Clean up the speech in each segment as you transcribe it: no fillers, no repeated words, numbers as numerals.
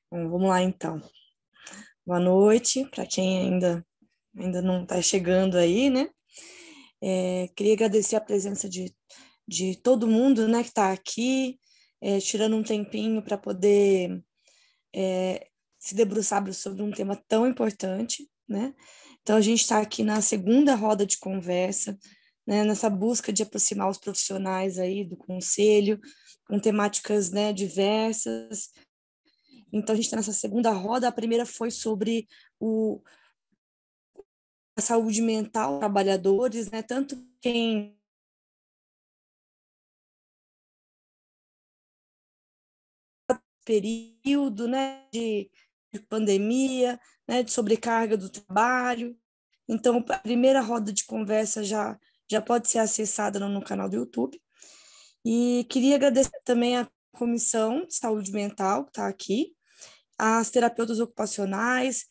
Bom, vamos lá então. Boa noite para quem ainda não está chegando aí, né? Queria agradecer a presença de todo mundo, né, que está aqui, tirando um tempinho para poder se debruçar sobre um tema tão importante, né? Então, a gente está aqui na segunda roda de conversa, né, nessa busca de aproximar os profissionais aí do conselho, com temáticas, né, diversas. Então, a gente está nessa segunda roda. A primeira foi sobre a saúde mental dos trabalhadores, né, tanto quem período, né, de pandemia, né, de sobrecarga do trabalho. Então, a primeira roda de conversa já pode ser acessada no canal do YouTube. E queria agradecer também à Comissão de Saúde Mental, que está aqui, às terapeutas ocupacionais,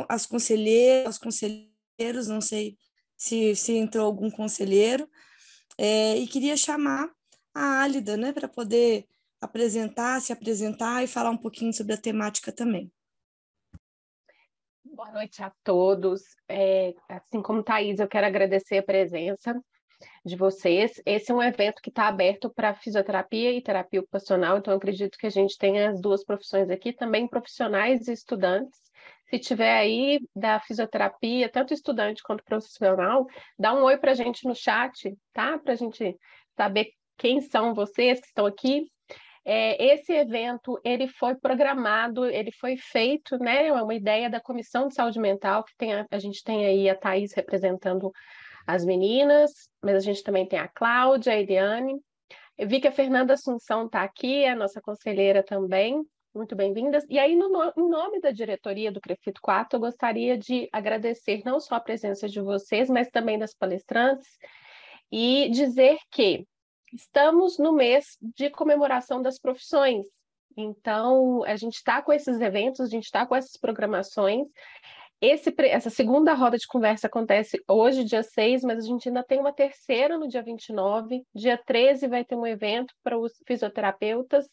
às conselheiras, aos conselheiros, não sei se entrou algum conselheiro, e queria chamar a Álida, né, para poder se apresentar e falar um pouquinho sobre a temática também. Boa noite a todos. Assim como Thaís, eu quero agradecer a presença de vocês. Esse é um evento que está aberto para fisioterapia e terapia ocupacional, então eu acredito que a gente tenha as duas profissões aqui, também profissionais e estudantes. Se tiver aí da fisioterapia, tanto estudante quanto profissional, dá um oi para a gente no chat, tá? Para a gente saber quem são vocês que estão aqui. Esse evento, ele foi programado, ele foi feito, né? É uma ideia da Comissão de Saúde Mental, que a gente tem aí a Thaís representando as meninas, mas a gente também tem a Cláudia, a Eliane. Eu vi que a Fernanda Assunção está aqui, a nossa conselheira também. Muito bem-vindas. E aí, em nome da diretoria do CREFIT 4, eu gostaria de agradecer não só a presença de vocês, mas também das palestrantes, e dizer que estamos no mês de comemoração das profissões. Então, a gente está com esses eventos, a gente está com essas programações. Essa segunda roda de conversa acontece hoje, dia 6, mas a gente ainda tem uma terceira no dia 29. Dia 13 vai ter um evento para os fisioterapeutas,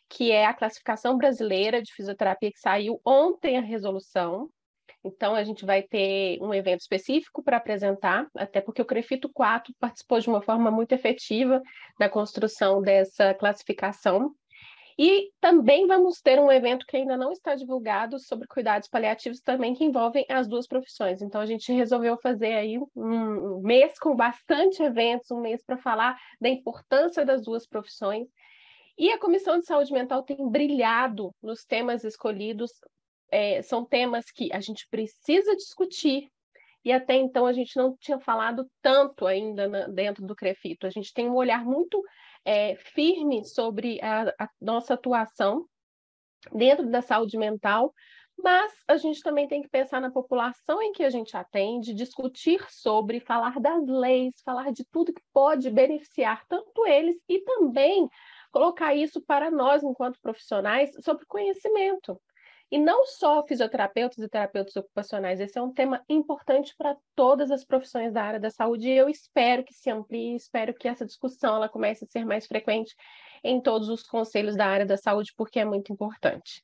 que é a classificação brasileira de fisioterapia, que saiu ontem a resolução. Então, a gente vai ter um evento específico para apresentar, até porque o CREFITO 4 participou de uma forma muito efetiva na construção dessa classificação. E também vamos ter um evento que ainda não está divulgado sobre cuidados paliativos também, que envolvem as duas profissões. Então, a gente resolveu fazer aí um mês com bastante eventos, um mês para falar da importância das duas profissões. E a Comissão de Saúde Mental tem brilhado nos temas escolhidos. São temas que a gente precisa discutir, e até então a gente não tinha falado tanto ainda dentro do CREFITO. A gente tem um olhar muito firme sobre a nossa atuação dentro da saúde mental, mas a gente também tem que pensar na população em que a gente atende, discutir sobre, falar das leis, falar de tudo que pode beneficiar tanto eles e também colocar isso para nós, enquanto profissionais, sobre conhecimento. E não só fisioterapeutas e terapeutas ocupacionais, esse é um tema importante para todas as profissões da área da saúde, e eu espero que se amplie, espero que essa discussão ela comece a ser mais frequente em todos os conselhos da área da saúde, porque é muito importante.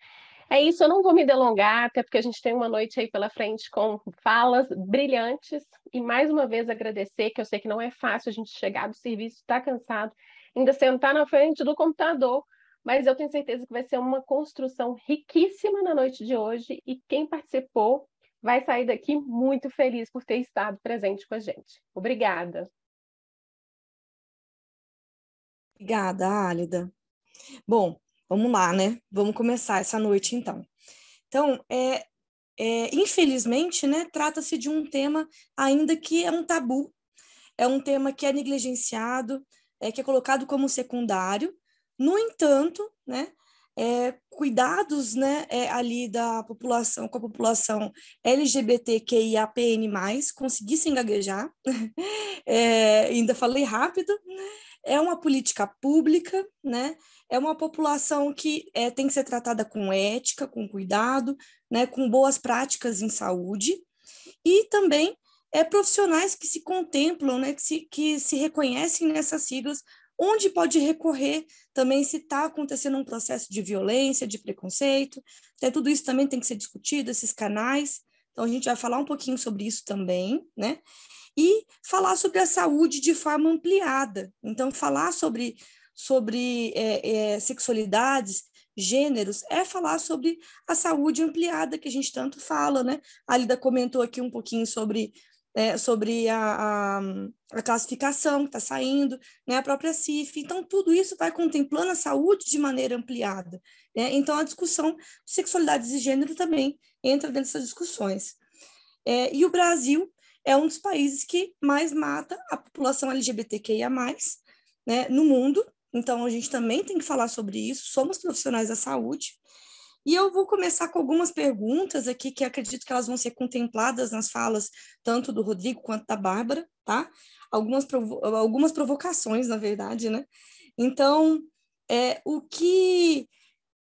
É isso, eu não vou me delongar, até porque a gente tem uma noite aí pela frente com falas brilhantes, e mais uma vez agradecer, que eu sei que não é fácil a gente chegar do serviço, estar cansado, ainda sentar na frente do computador, mas eu tenho certeza que vai ser uma construção riquíssima na noite de hoje, e quem participou vai sair daqui muito feliz por ter estado presente com a gente. Obrigada. Obrigada, Álida. Bom, vamos lá, né? Vamos começar essa noite, então. Então, infelizmente, né, trata-se de um tema ainda que é um tabu, é um tema que é negligenciado, que é colocado como secundário. No entanto, né, cuidados, né, ali da população, com a população LGBTQIAPN+, consegui sem gaguejar, ainda falei rápido, é uma política pública, né? É uma população que tem que ser tratada com ética, com cuidado, né? Com boas práticas em saúde, e também profissionais que se contemplam, né? Que se reconhecem nessas siglas onde pode recorrer também se está acontecendo um processo de violência, de preconceito. Então, tudo isso também tem que ser discutido, esses canais. Então, a gente vai falar um pouquinho sobre isso também, né? E falar sobre a saúde de forma ampliada. Então, falar sobre sexualidades, gêneros, é falar sobre a saúde ampliada que a gente tanto fala, né? A Lida comentou aqui um pouquinho sobre a classificação que está saindo, né? A própria CIF. Então, tudo isso vai contemplando a saúde de maneira ampliada, né? Então, a discussão de sexualidades e gênero também entra dentro dessas discussões. E o Brasil é um dos países que mais mata a população LGBTQIA+, né, no mundo. Então, a gente também tem que falar sobre isso. Somos profissionais da saúde. E eu vou começar com algumas perguntas aqui, que acredito que elas vão ser contempladas nas falas tanto do Rodrigo quanto da Bárbara, tá? Algumas provocações, na verdade, né? Então, o que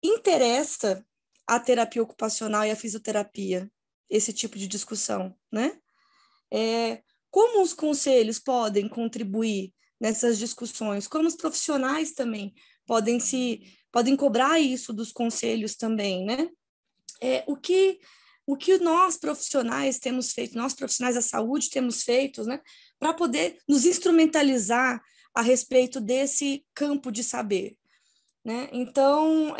interessa a terapia ocupacional e a fisioterapia? Esse tipo de discussão, né? Como os conselhos podem contribuir nessas discussões, como os profissionais também podem cobrar isso dos conselhos também, né? O que nós profissionais temos feito, nós profissionais da saúde temos feito, né, para poder nos instrumentalizar a respeito desse campo de saber, né? Então,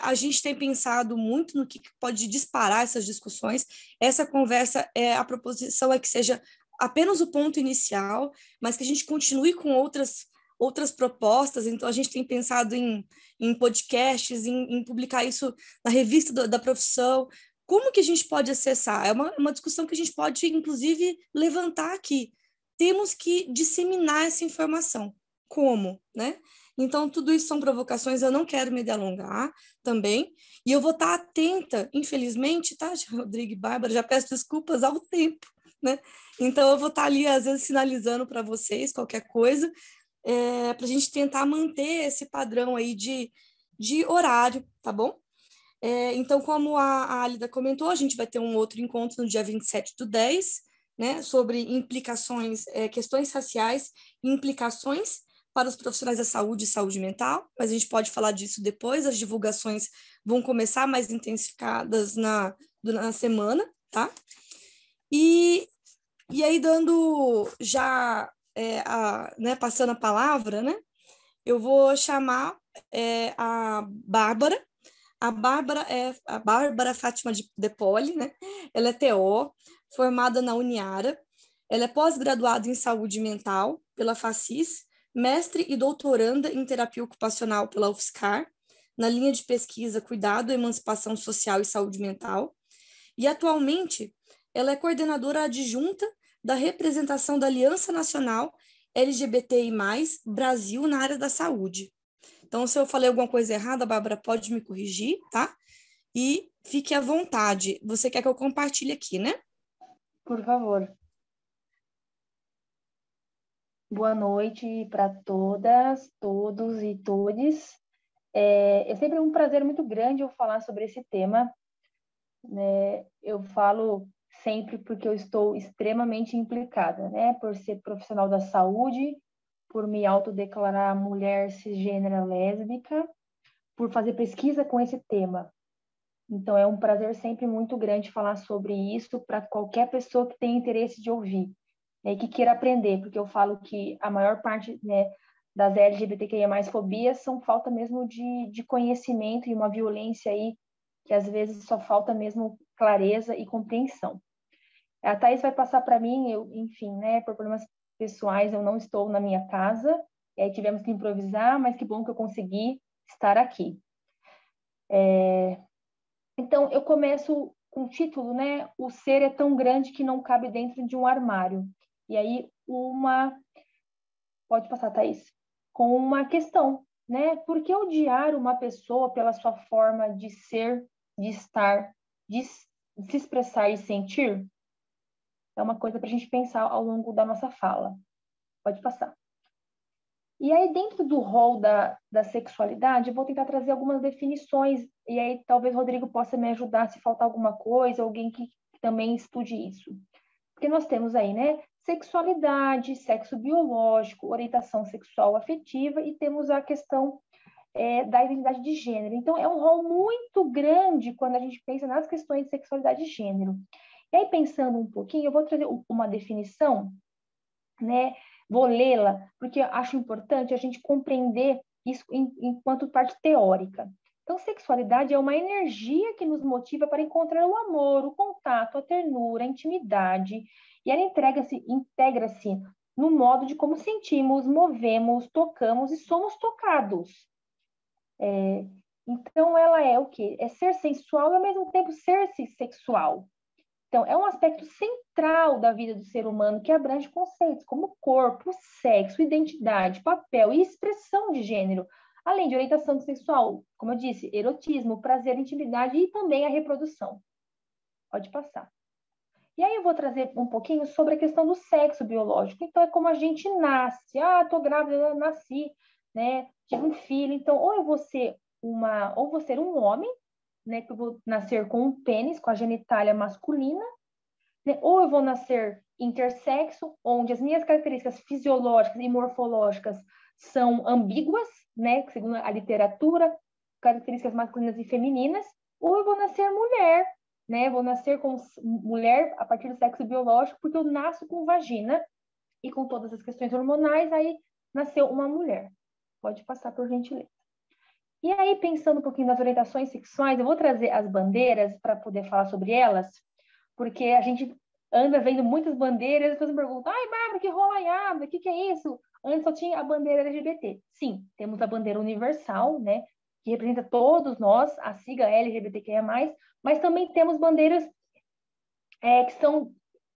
a gente tem pensado muito no que pode disparar essas discussões. Essa conversa, a proposição é que seja apenas o ponto inicial, mas que a gente continue com outras propostas. Então, a gente tem pensado em podcasts, em publicar isso na revista da profissão. Como que a gente pode acessar? É uma discussão que a gente pode, inclusive, levantar aqui. Temos que disseminar essa informação. Como, né? Então, tudo isso são provocações, eu não quero me delongar também, e eu vou estar atenta, infelizmente, tá, Rodrigo e Bárbara, já peço desculpas ao tempo, né? Então, eu vou estar ali, às vezes, sinalizando para vocês qualquer coisa, para a gente tentar manter esse padrão aí de horário, tá bom? Então, como a Alida comentou, a gente vai ter um outro encontro no dia 27/10, né, sobre implicações, questões raciais e implicações para os profissionais da saúde e saúde mental, mas a gente pode falar disso depois, as divulgações vão começar mais intensificadas na semana, tá? E aí, dando já, né, passando a palavra, né, eu vou chamar a Bárbara. A Bárbara é a Bárbara Fátima de Poli, né? Ela é TO, formada na Uniara. Ela é pós-graduada em saúde mental pela FACIS, mestre e doutoranda em terapia ocupacional pela UFSCar, na linha de pesquisa Cuidado, Emancipação Social e Saúde Mental. E, atualmente, ela é coordenadora adjunta da representação da Aliança Nacional LGBTI+, Brasil na área da saúde. Então, se eu falei alguma coisa errada, Bárbara, pode me corrigir, tá? E fique à vontade. Você quer que eu compartilhe aqui, né? Por favor. Boa noite para todas, todos e todes. É sempre um prazer muito grande eu falar sobre esse tema, né? Eu falo sempre porque eu estou extremamente implicada, né? Por ser profissional da saúde, por me autodeclarar mulher cisgênera lésbica, por fazer pesquisa com esse tema. Então, é um prazer sempre muito grande falar sobre isso para qualquer pessoa que tenha interesse de ouvir, né, e que queira aprender, porque eu falo que a maior parte, né, das LGBTQIA+ fobias são falta mesmo de conhecimento e uma violência aí que às vezes só falta mesmo clareza e compreensão. A Thaís vai passar para mim, enfim, né, por problemas pessoais, eu não estou na minha casa, e aí tivemos que improvisar, mas que bom que eu consegui estar aqui. Então, eu começo com o título, né? O ser é tão grande que não cabe dentro de um armário. E aí, pode passar, Thaís, com uma questão, né? Por que odiar uma pessoa pela sua forma de ser, de estar, de se expressar e sentir? É uma coisa para a gente pensar ao longo da nossa fala. Pode passar. E aí, dentro do rol da sexualidade, eu vou tentar trazer algumas definições, e aí talvez o Rodrigo possa me ajudar se faltar alguma coisa, alguém que também estude isso. Porque nós temos aí, né, sexualidade, sexo biológico, orientação sexual afetiva e temos a questão da identidade de gênero. Então, é um rol muito grande quando a gente pensa nas questões de sexualidade de gênero. E aí, pensando um pouquinho, eu vou trazer uma definição, né? Vou lê-la, porque eu acho importante a gente compreender isso enquanto parte teórica. Então, sexualidade é uma energia que nos motiva para encontrar o amor, o contato, a ternura, a intimidade, e ela integra-se no modo de como sentimos, movemos, tocamos e somos tocados. Então, ela é o quê? É ser sensual e, ao mesmo tempo, ser-se sexual. Então, é um aspecto central da vida do ser humano que abrange conceitos como corpo, sexo, identidade, papel e expressão de gênero, além de orientação sexual, como eu disse, erotismo, prazer, intimidade e também a reprodução. Pode passar. E aí eu vou trazer um pouquinho sobre a questão do sexo biológico. Então, é como a gente nasce. Ah, tô grávida, eu nasci, né? Tive um filho. Então, ou eu vou ser um homem, né, que eu vou nascer com um pênis, com a genitália masculina, né, ou eu vou nascer intersexo, onde as minhas características fisiológicas e morfológicas são ambíguas, né, segundo a literatura, características masculinas e femininas, ou eu vou nascer mulher, né, vou nascer com mulher a partir do sexo biológico, porque eu nasço com vagina e com todas as questões hormonais, aí nasceu uma mulher. Pode passar, por gentileza. E aí, pensando um pouquinho nas orientações sexuais, eu vou trazer as bandeiras para poder falar sobre elas, porque a gente anda vendo muitas bandeiras, e as pessoas me perguntam, ai, Bárbara, que rolaiada, o que é isso? Antes só tinha a bandeira LGBT. Sim, temos a bandeira universal, né, que representa todos nós, a sigla LGBTQIA+, mas também temos bandeiras que são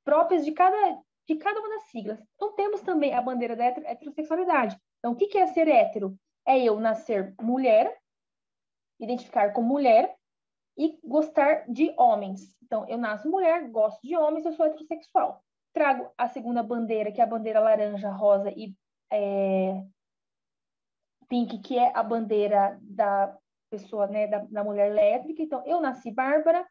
próprias de cada uma das siglas. Então, temos também a bandeira da heterossexualidade. Então, o que é ser hétero? É eu nascer mulher, identificar como mulher e gostar de homens. Então, eu nasço mulher, gosto de homens, eu sou heterossexual. Trago a segunda bandeira, que é a bandeira laranja, rosa e pink, que é a bandeira da pessoa, né, da mulher lésbica. Então, eu nasci Bárbara,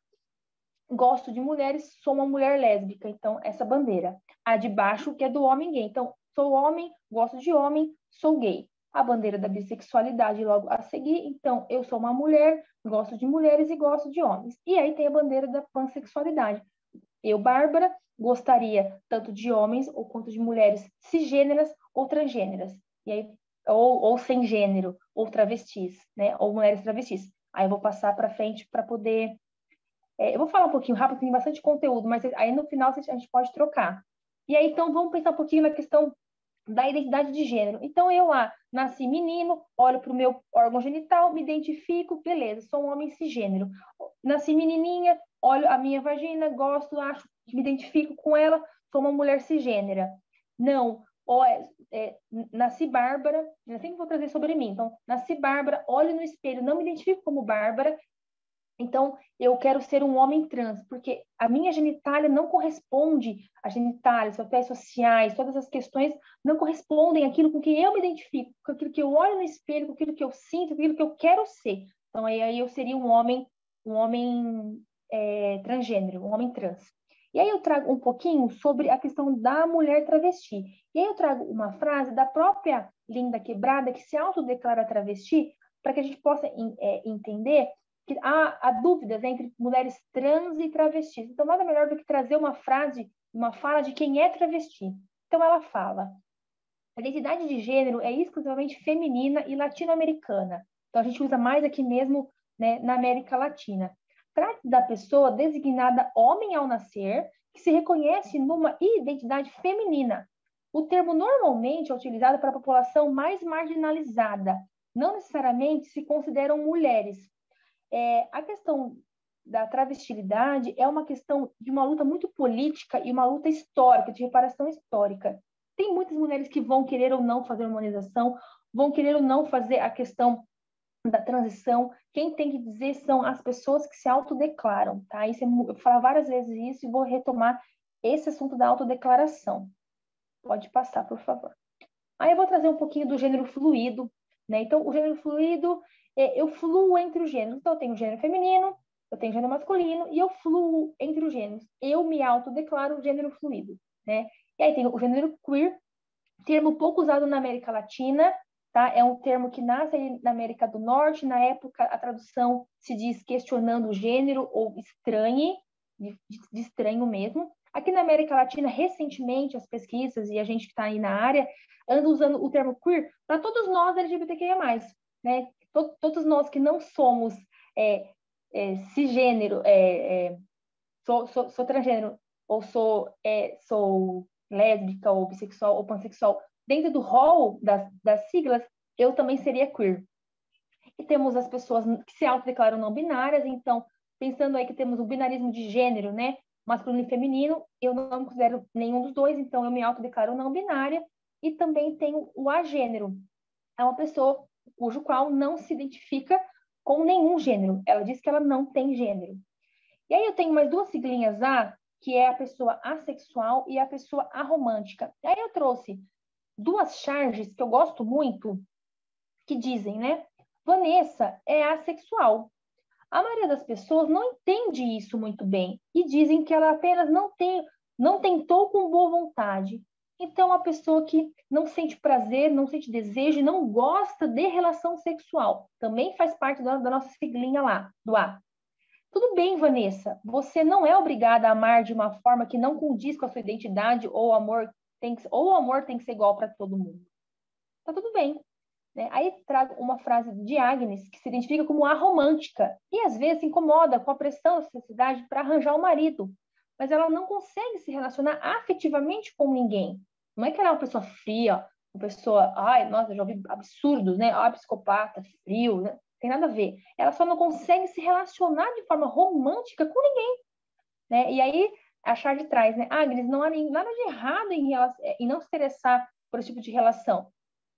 gosto de mulheres, sou uma mulher lésbica. Então, essa bandeira. A de baixo, que é do homem gay. Então, sou homem, gosto de homem, sou gay. A bandeira da bissexualidade logo a seguir. Então, eu sou uma mulher, gosto de mulheres e gosto de homens. E aí tem a bandeira da pansexualidade. Eu, Bárbara, gostaria tanto de homens ou quanto de mulheres cisgêneras ou transgêneras. E aí, ou sem gênero, ou travestis, né? Ou mulheres travestis. Aí eu vou passar para frente para poder... eu vou falar um pouquinho rápido, tem bastante conteúdo, mas aí no final a gente pode trocar. E aí, então, vamos pensar um pouquinho na questão da identidade de gênero. Então, eu lá nasci menino, olho para o meu órgão genital, me identifico, beleza, sou um homem cisgênero. Nasci menininha, olho a minha vagina, gosto, acho, me identifico com ela, sou uma mulher cisgênera. Não, nasci Bárbara, eu sempre vou trazer sobre mim. Então, nasci Bárbara, olho no espelho, não me identifico como Bárbara, então, eu quero ser um homem trans, porque a minha genitália não corresponde, a genitália, os papéis sociais, todas as questões não correspondem àquilo com que eu me identifico, com aquilo que eu olho no espelho, com aquilo que eu sinto, com aquilo que eu quero ser. Então, aí eu seria um homem transgênero, um homem trans. E aí eu trago um pouquinho sobre a questão da mulher travesti. E aí eu trago uma frase da própria Linda Quebrada, que se autodeclara travesti, para que a gente possa entender que há dúvidas entre mulheres trans e travestis. Então, nada melhor do que trazer uma fala de quem é travesti. Então, ela fala: a identidade de gênero é exclusivamente feminina e latino-americana. Então, a gente usa mais aqui mesmo, né, na América Latina. Trata-se da pessoa designada homem ao nascer, que se reconhece numa identidade feminina. O termo normalmente é utilizado para a população mais marginalizada. Não necessariamente se consideram mulheres. A questão da travestilidade é uma questão de uma luta muito política e uma luta histórica, de reparação histórica. Tem muitas mulheres que vão querer ou não fazer hormonização, vão querer ou não fazer a questão da transição. Quem tem que dizer são as pessoas que se autodeclaram, tá? Eu vou falar várias vezes isso e vou retomar esse assunto da autodeclaração. Pode passar, por favor. Aí eu vou trazer um pouquinho do gênero fluido, né? Então, o gênero fluido, eu fluo entre os gêneros. Então, eu tenho o gênero feminino, eu tenho gênero masculino e eu fluo entre os gêneros. Eu me autodeclaro gênero fluido, né? E aí tem o gênero queer, termo pouco usado na América Latina, tá? É um termo que nasce na América do Norte. Na época, a tradução se diz questionando o gênero ou estranhe, de estranho mesmo. Aqui na América Latina, recentemente, as pesquisas e a gente que está aí na área andam usando o termo queer para todos nós LGBTQIA+, né? Todos nós que não somos cisgênero, sou transgênero, ou sou lésbica, ou bissexual, ou pansexual, dentro do rol das siglas, eu também seria queer. E temos as pessoas que se autodeclaram não binárias, então, pensando aí que temos o binarismo de gênero, né? Masculino e feminino, eu não me considero nenhum dos dois, então eu me autodeclaro não binária. E também tenho o agênero. É uma pessoa cujo qual não se identifica com nenhum gênero. Ela diz que ela não tem gênero. E aí eu tenho mais duas siglinhas A, que é a pessoa assexual e a pessoa aromântica. E aí eu trouxe duas charges que eu gosto muito, que dizem, né? Vanessa é assexual. A maioria das pessoas não entende isso muito bem e dizem que ela apenas não tentou com boa vontade. Então, uma pessoa que não sente prazer, não sente desejo e não gosta de relação sexual. Também faz parte da nossa siglinha lá, do A. Tudo bem, Vanessa, você não é obrigada a amar de uma forma que não condiz com a sua identidade ou o amor tem que ser igual para todo mundo. Tá tudo bem. Né? Aí trago uma frase de Agnes, que se identifica como aromântica e às vezes se incomoda com a pressão da sociedade para arranjar um marido, mas ela não consegue se relacionar afetivamente com ninguém. Não é que ela é uma pessoa fria, uma pessoa, ai, nossa, já ouvi absurdos, né? Ah, psicopata, frio, né? Tem nada a ver. Ela só não consegue se relacionar de forma romântica com ninguém, né? E aí a Charge traz, né? Agnes, não há nada de errado em não se interessar por esse tipo de relação.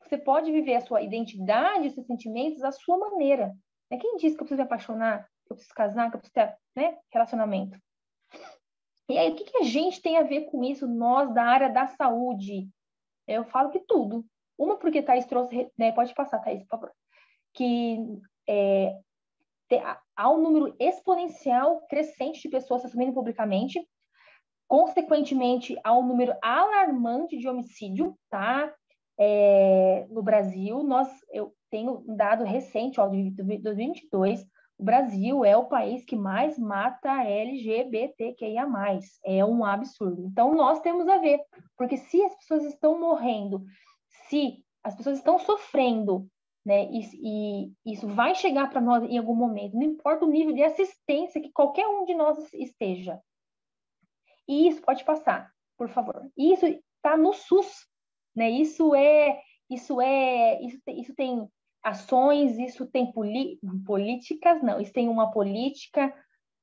Você pode viver a sua identidade, seus sentimentos da sua maneira. Né? Quem disse que eu preciso me apaixonar, que eu preciso casar, que eu preciso ter, né, relacionamento? E aí, o que a gente tem a ver com isso, nós da área da saúde? Eu falo que tudo. Uma, porque Thaís trouxe, né, pode passar, Thaís, por favor, que há um número exponencial crescente de pessoas se assumindo publicamente. Consequentemente, há um número alarmante de homicídio, tá? No Brasil, eu tenho um dado recente, ó, de 2022, o Brasil é o país que mais mata LGBTQIA+. É um absurdo. Então, nós temos a ver, porque se as pessoas estão morrendo, se as pessoas estão sofrendo, né, e isso vai chegar para nós em algum momento, não importa o nível de assistência que qualquer um de nós esteja. E isso pode passar, por favor. Isso está no SUS, né? Isso tem ações, isso tem políticas, não, isso tem uma política,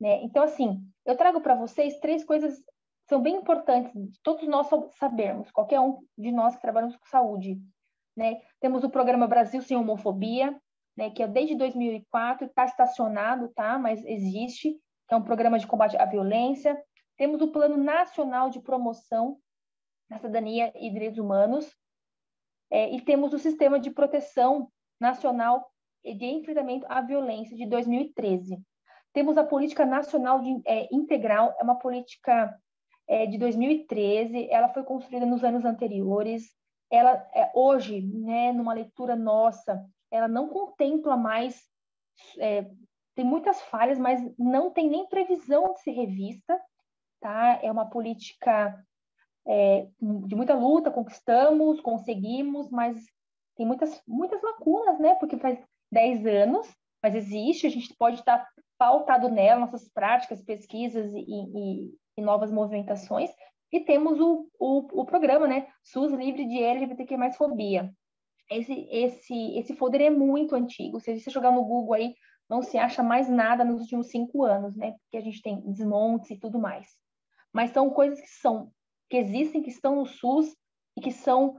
né? Então, assim, eu trago para vocês 3 coisas que são bem importantes, todos nós sabermos, qualquer um de nós que trabalhamos com saúde, né? Temos o programa Brasil Sem Homofobia, né? Que é desde 2004, está estacionado, tá? Mas existe, que é um programa de combate à violência. Temos o Plano Nacional de Promoção da Cidadania e Direitos Humanos, e temos o Sistema de Proteção Nacional de Enfrentamento à Violência, de 2013. Temos a Política Nacional Integral, é uma política de 2013, ela foi construída nos anos anteriores. Ela, hoje, né, numa leitura nossa, ela não contempla mais, tem muitas falhas, mas não tem nem previsão de ser revista. Tá? É uma política de muita luta, conseguimos, mas tem muitas lacunas, né? Porque faz 10 anos, mas existe, a gente pode estar pautado nela, nossas práticas, pesquisas e novas movimentações. E temos o programa, né? SUS livre de LGBTQ+ fobia. Esse folder é muito antigo. Se você jogar no Google aí, não se acha mais nada nos últimos 5 anos, né? Porque a gente tem desmontes e tudo mais. Mas são coisas que existem, que estão no SUS e que são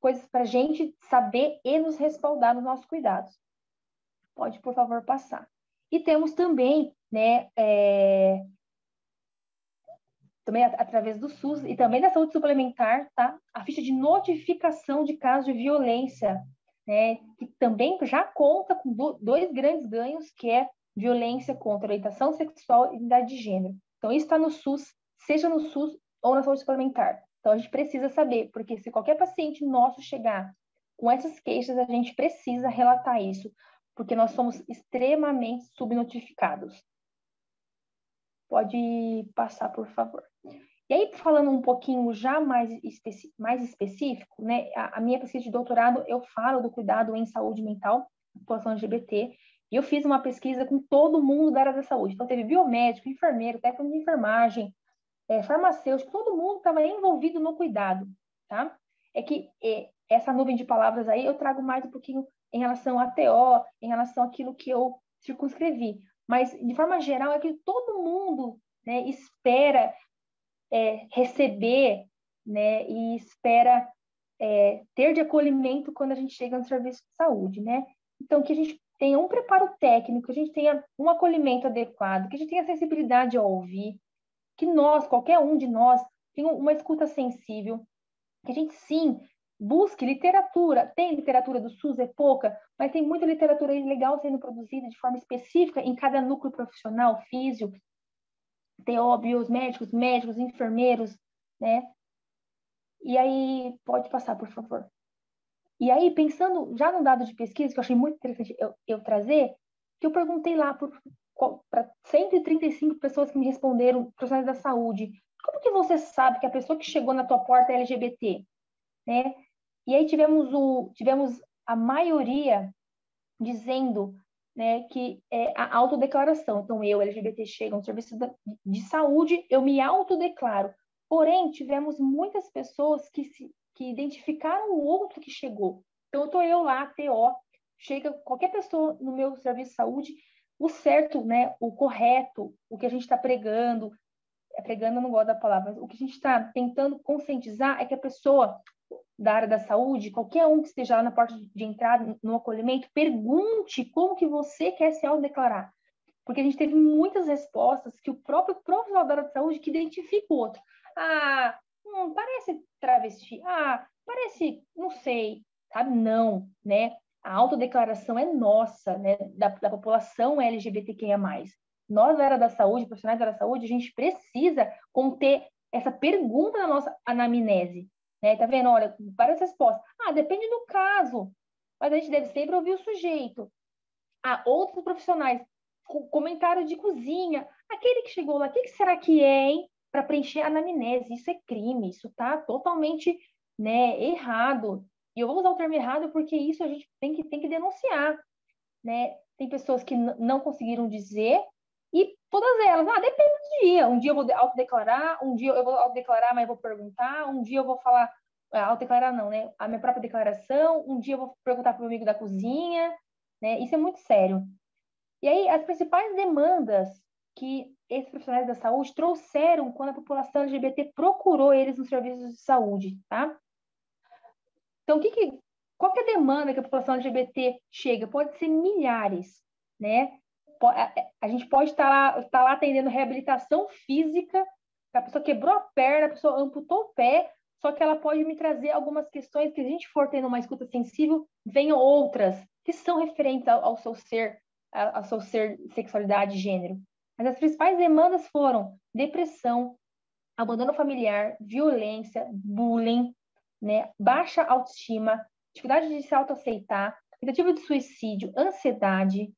coisas para a gente saber e nos respaldar nos nossos cuidados. Pode, por favor, passar. E temos também, né, também através do SUS e também da saúde suplementar, tá? A ficha de notificação de casos de violência, né, que também já conta com 2 grandes ganhos, que é violência contra a orientação sexual e identidade de gênero. Então, isso está no SUS, seja no SUS ou na saúde suplementar. Então, a gente precisa saber, porque se qualquer paciente nosso chegar com essas queixas, a gente precisa relatar isso, porque nós somos extremamente subnotificados. Pode passar, por favor. E aí, falando um pouquinho já mais específico, né? A minha pesquisa de doutorado, eu falo do cuidado em saúde mental da população LGBT, e eu fiz uma pesquisa com todo mundo da área da saúde. Então, teve biomédico, enfermeiro, técnico de enfermagem, farmacêutico, todo mundo estava envolvido no cuidado, tá? É que essa nuvem de palavras aí eu trago mais um pouquinho em relação à TO, em relação àquilo que eu circunscrevi. Mas, de forma geral, é que todo mundo, né, espera receber, né, e espera ter de acolhimento quando a gente chega no serviço de saúde, né? Então, que a gente tenha um preparo técnico, que a gente tenha um acolhimento adequado, que a gente tenha sensibilidade ao ouvir, que nós, qualquer um de nós, tenha uma escuta sensível, que a gente, sim, busque literatura. Tem literatura do SUS, é pouca, mas tem muita literatura legal sendo produzida de forma específica em cada núcleo profissional, físio, TO, biomédicos, médicos, enfermeiros, né? E aí, pode passar, por favor. E aí, pensando já no dado de pesquisa, que eu achei muito interessante eu trazer, que eu perguntei lá para 135 pessoas que me responderam, profissionais da saúde, como que você sabe que a pessoa que chegou na tua porta é LGBT? Né? E aí tivemos a maioria dizendo, né, que é a autodeclaração. Então, eu, LGBT, chego no serviço de saúde, eu me autodeclaro. Porém, tivemos muitas pessoas que identificaram o outro que chegou. Então, estou eu lá, TO, chega qualquer pessoa no meu serviço de saúde, o certo, né, o correto, o que a gente está pregando, pregando eu não gosto da palavra, mas o que a gente está tentando conscientizar é que a pessoa da área da saúde, qualquer um que esteja lá na porta de entrada, no acolhimento, pergunte como que você quer se autodeclarar. Porque a gente teve muitas respostas que o próprio profissional da área de saúde que identifica o outro. Ah, parece travesti. Ah, parece, não sei, sabe? Não, né? A autodeclaração é nossa, né? Da população LGBTQIA+. Nós, da área da saúde, profissionais da área da saúde, a gente precisa conter essa pergunta na nossa anamnese. Né? Tá vendo? Olha, várias respostas. Ah, depende do caso. Mas a gente deve sempre ouvir o sujeito. Ah, outros profissionais, comentário de cozinha. Aquele que chegou lá, o que será que é, hein? Para preencher a anamnese. Isso é crime, isso tá totalmente, né, errado. E eu vou usar o termo errado porque isso a gente tem que denunciar. Né? Tem pessoas que não conseguiram dizer e todas elas, depende do dia. Um dia eu vou autodeclarar, um dia eu vou autodeclarar, mas eu vou perguntar, um dia eu vou falar, autodeclarar não, né? A minha própria declaração, um dia eu vou perguntar para o amigo da cozinha, né? Isso é muito sério. E aí, as principais demandas que esses profissionais da saúde trouxeram quando a população LGBT procurou eles nos serviços de saúde, tá? Então, qual que é a demanda que a população LGBT chega? Pode ser milhares, né? A gente pode estar lá atendendo reabilitação física, a pessoa quebrou a perna, a pessoa amputou o pé, só que ela pode me trazer algumas questões que, se a gente for tendo uma escuta sensível, venham outras que são referentes ao seu ser, sexualidade, gênero. Mas as principais demandas foram depressão, abandono familiar, violência, bullying, né, baixa autoestima, dificuldade de se autoaceitar, tentativa de suicídio, ansiedade,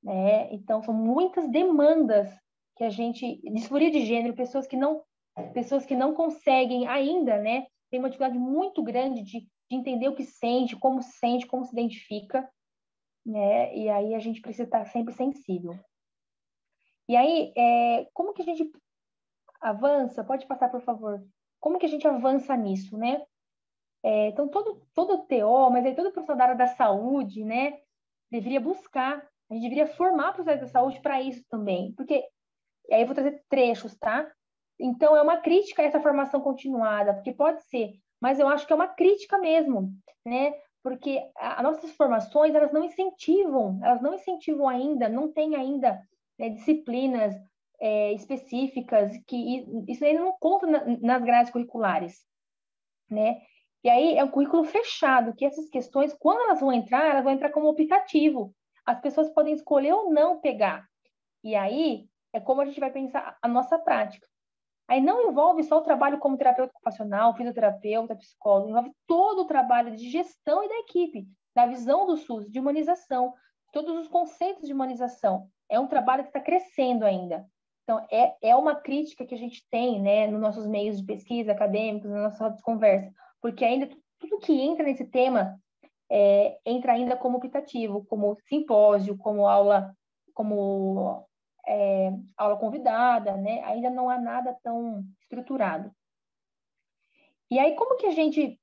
né? Então, são muitas demandas que a gente... Disforia de gênero, pessoas que não conseguem ainda, né? Tem uma dificuldade muito grande de entender o que sente, como se identifica, né? E aí a gente precisa estar sempre sensível. E aí, como que a gente avança? Pode passar, por favor. Como que a gente avança nisso, né? Então, todo TO, mas aí todo profissional da área da saúde, né, deveria buscar, a gente deveria formar profissionais da saúde para isso também, porque, e aí eu vou trazer trechos, tá? Então, é uma crítica a essa formação continuada, porque pode ser, mas eu acho que é uma crítica mesmo, né? Porque as nossas formações, elas não incentivam ainda, não tem ainda, né, disciplinas específicas, que isso ainda não conta nas grades curriculares, né? E aí é um currículo fechado, que essas questões, quando elas vão entrar como optativo. As pessoas podem escolher ou não pegar. E aí é como a gente vai pensar a nossa prática. Aí não envolve só o trabalho como terapeuta ocupacional, fisioterapeuta, psicólogo, envolve todo o trabalho de gestão e da equipe, da visão do SUS, de humanização, todos os conceitos de humanização. É um trabalho que está crescendo ainda. Então, é uma crítica que a gente tem, né, nos nossos meios de pesquisa acadêmicos, nas nossas rodas de conversa, porque ainda tudo que entra nesse tema entra ainda como optativo, como simpósio, como aula, como aula convidada, né? Ainda não há nada tão estruturado. E aí, como que a gente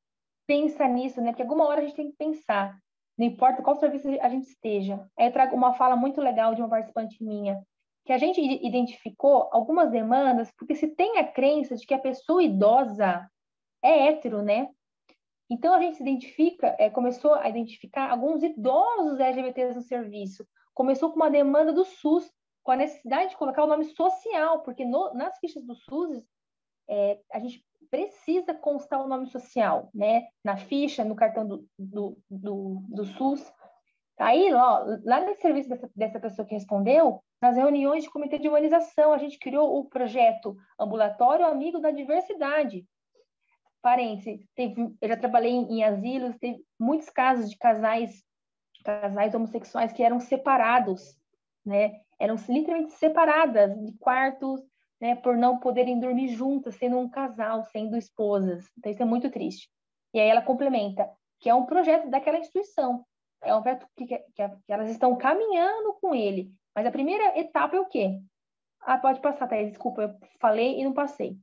pensa nisso, né? Porque alguma hora a gente tem que pensar, não importa qual serviço a gente esteja. Aí eu trago uma fala muito legal de uma participante minha, que a gente identificou algumas demandas, porque se tem a crença de que a pessoa idosa é hétero, né? Então a gente começou a identificar alguns idosos LGBTs no serviço. Começou com uma demanda do SUS, com a necessidade de colocar o nome social, porque nas fichas do SUS a gente precisa constar o nome social, né? Na ficha, no cartão do SUS. Aí, lá nesse serviço dessa pessoa que respondeu, nas reuniões de comitê de humanização, a gente criou o projeto Ambulatório Amigo da Diversidade. Parênteses, eu já trabalhei em asilos, teve muitos casos de casais homossexuais que eram separados, né? Eram literalmente separadas de quartos, né? Por não poderem dormir juntas, sendo um casal, sendo esposas. Então, isso é muito triste. E aí ela complementa, que é um projeto daquela instituição. É um projeto que elas estão caminhando com ele. Mas a primeira etapa é o quê? Ah, pode passar, Thaís, desculpa, eu falei e não passei.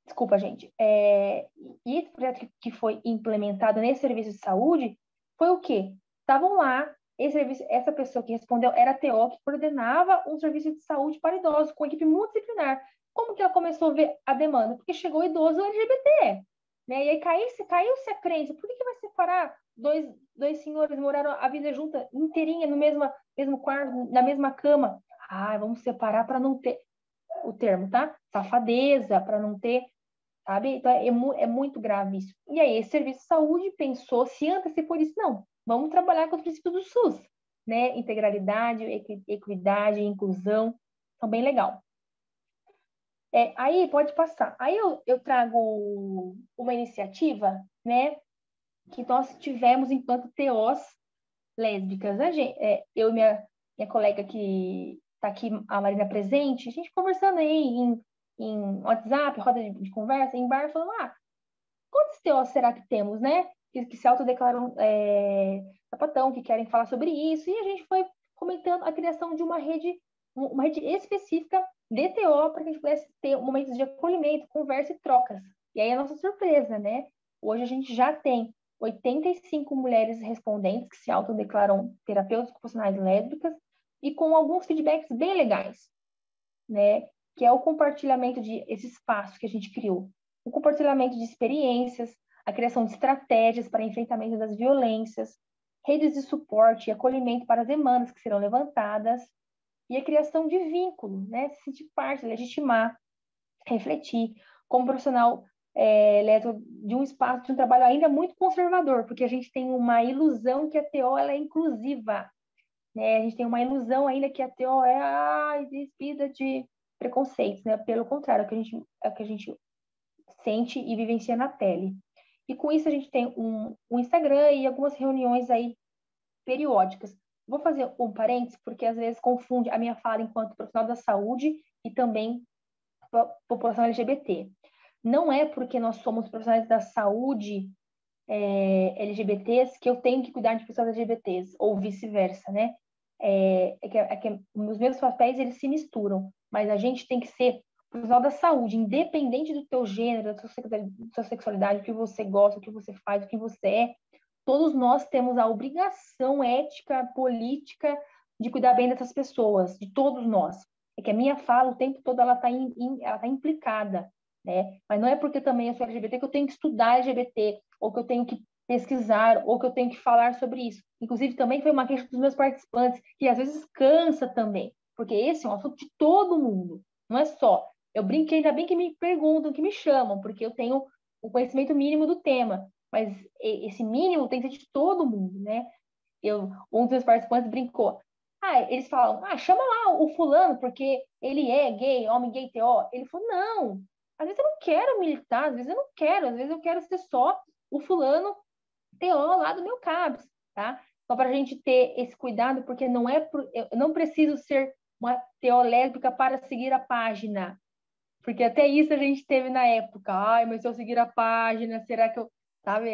Desculpa, gente. E esse projeto que foi implementado nesse serviço de saúde foi o quê? Estavam lá, essa pessoa que respondeu era a TO, que coordenava um serviço de saúde para idosos, com equipe multidisciplinar. Como que ela começou a ver a demanda? Porque chegou idoso LGBT, né? E aí caiu-se a crença. Por que vai separar dois senhores moraram a vida junta, inteirinha, no mesmo quarto, na mesma cama? Ah, vamos separar para não ter o termo, tá? Safadeza, para não ter, sabe? Então, é muito grave isso. E aí, esse serviço de saúde pensou, se antecipou e disse, não, vamos trabalhar com os princípios do SUS, né? Integralidade, equidade, inclusão. Então, bem legal. Aí, pode passar. Aí, eu trago uma iniciativa, né? Que nós tivemos enquanto TOs lésbicas. Eu e minha colega que está aqui, a Marina presente, a gente conversando aí em WhatsApp, roda de conversa, em bar, falando, quantos TOs será que temos, né? Que se autodeclaram sapatão, que querem falar sobre isso, e a gente foi comentando a criação de uma rede específica de TO para que a gente pudesse ter momentos de acolhimento, conversa e trocas. E aí a nossa surpresa, né? Hoje a gente já tem 85 mulheres respondentes que se autodeclaram terapeutas ocupacionais lésbicas e com alguns feedbacks bem legais, né? Que é o compartilhamento esse espaço que a gente criou. O compartilhamento de experiências, a criação de estratégias para enfrentamento das violências, redes de suporte e acolhimento para as demandas que serão levantadas e a criação de vínculo, né? Se sentir parte, legitimar, refletir. Como profissional de um espaço, de um trabalho ainda muito conservador, porque a gente tem uma ilusão que a TO ela é inclusiva, né? A gente tem uma ilusão ainda que a TO é despida de preconceitos, né? Pelo contrário, é o que a gente sente e vivencia na pele. E com isso a gente tem um Instagram e algumas reuniões aí periódicas. Vou fazer um parênteses, porque às vezes confunde a minha fala enquanto profissional da saúde e também população LGBT. Não é porque nós somos profissionais da saúde LGBTs que eu tenho que cuidar de pessoas LGBTs, ou vice-versa, né? Que os meus papéis, eles se misturam, mas a gente tem que ser profissional da saúde, independente do teu gênero, da sua sexualidade, o que você gosta, o que você faz, o que você é. Todos nós temos a obrigação ética, política, de cuidar bem dessas pessoas, de todos nós. É que a minha fala, o tempo todo, ela tá implicada, né? Mas não é porque também eu sou LGBT que eu tenho que estudar LGBT, ou que eu tenho que pesquisar, ou que eu tenho que falar sobre isso. Inclusive, também foi uma queixa dos meus participantes, que às vezes cansa também, porque esse é um assunto de todo mundo, não é só. Eu brinquei, ainda bem que me perguntam, que me chamam, porque eu tenho o conhecimento mínimo do tema, mas esse mínimo tem que ser de todo mundo, né? Um dos meus participantes brincou, Eles falam, chama lá o fulano, porque ele é gay, homem gay TO. Ele falou, não, às vezes eu não quero militar, às vezes eu não quero, às vezes eu quero ser só o fulano TO lá do meu CABS, tá? Só para a gente ter esse cuidado, porque eu não preciso ser uma TO lésbica para seguir a página. Porque até isso a gente teve na época. Mas se eu seguir a página, será que eu... Sabe?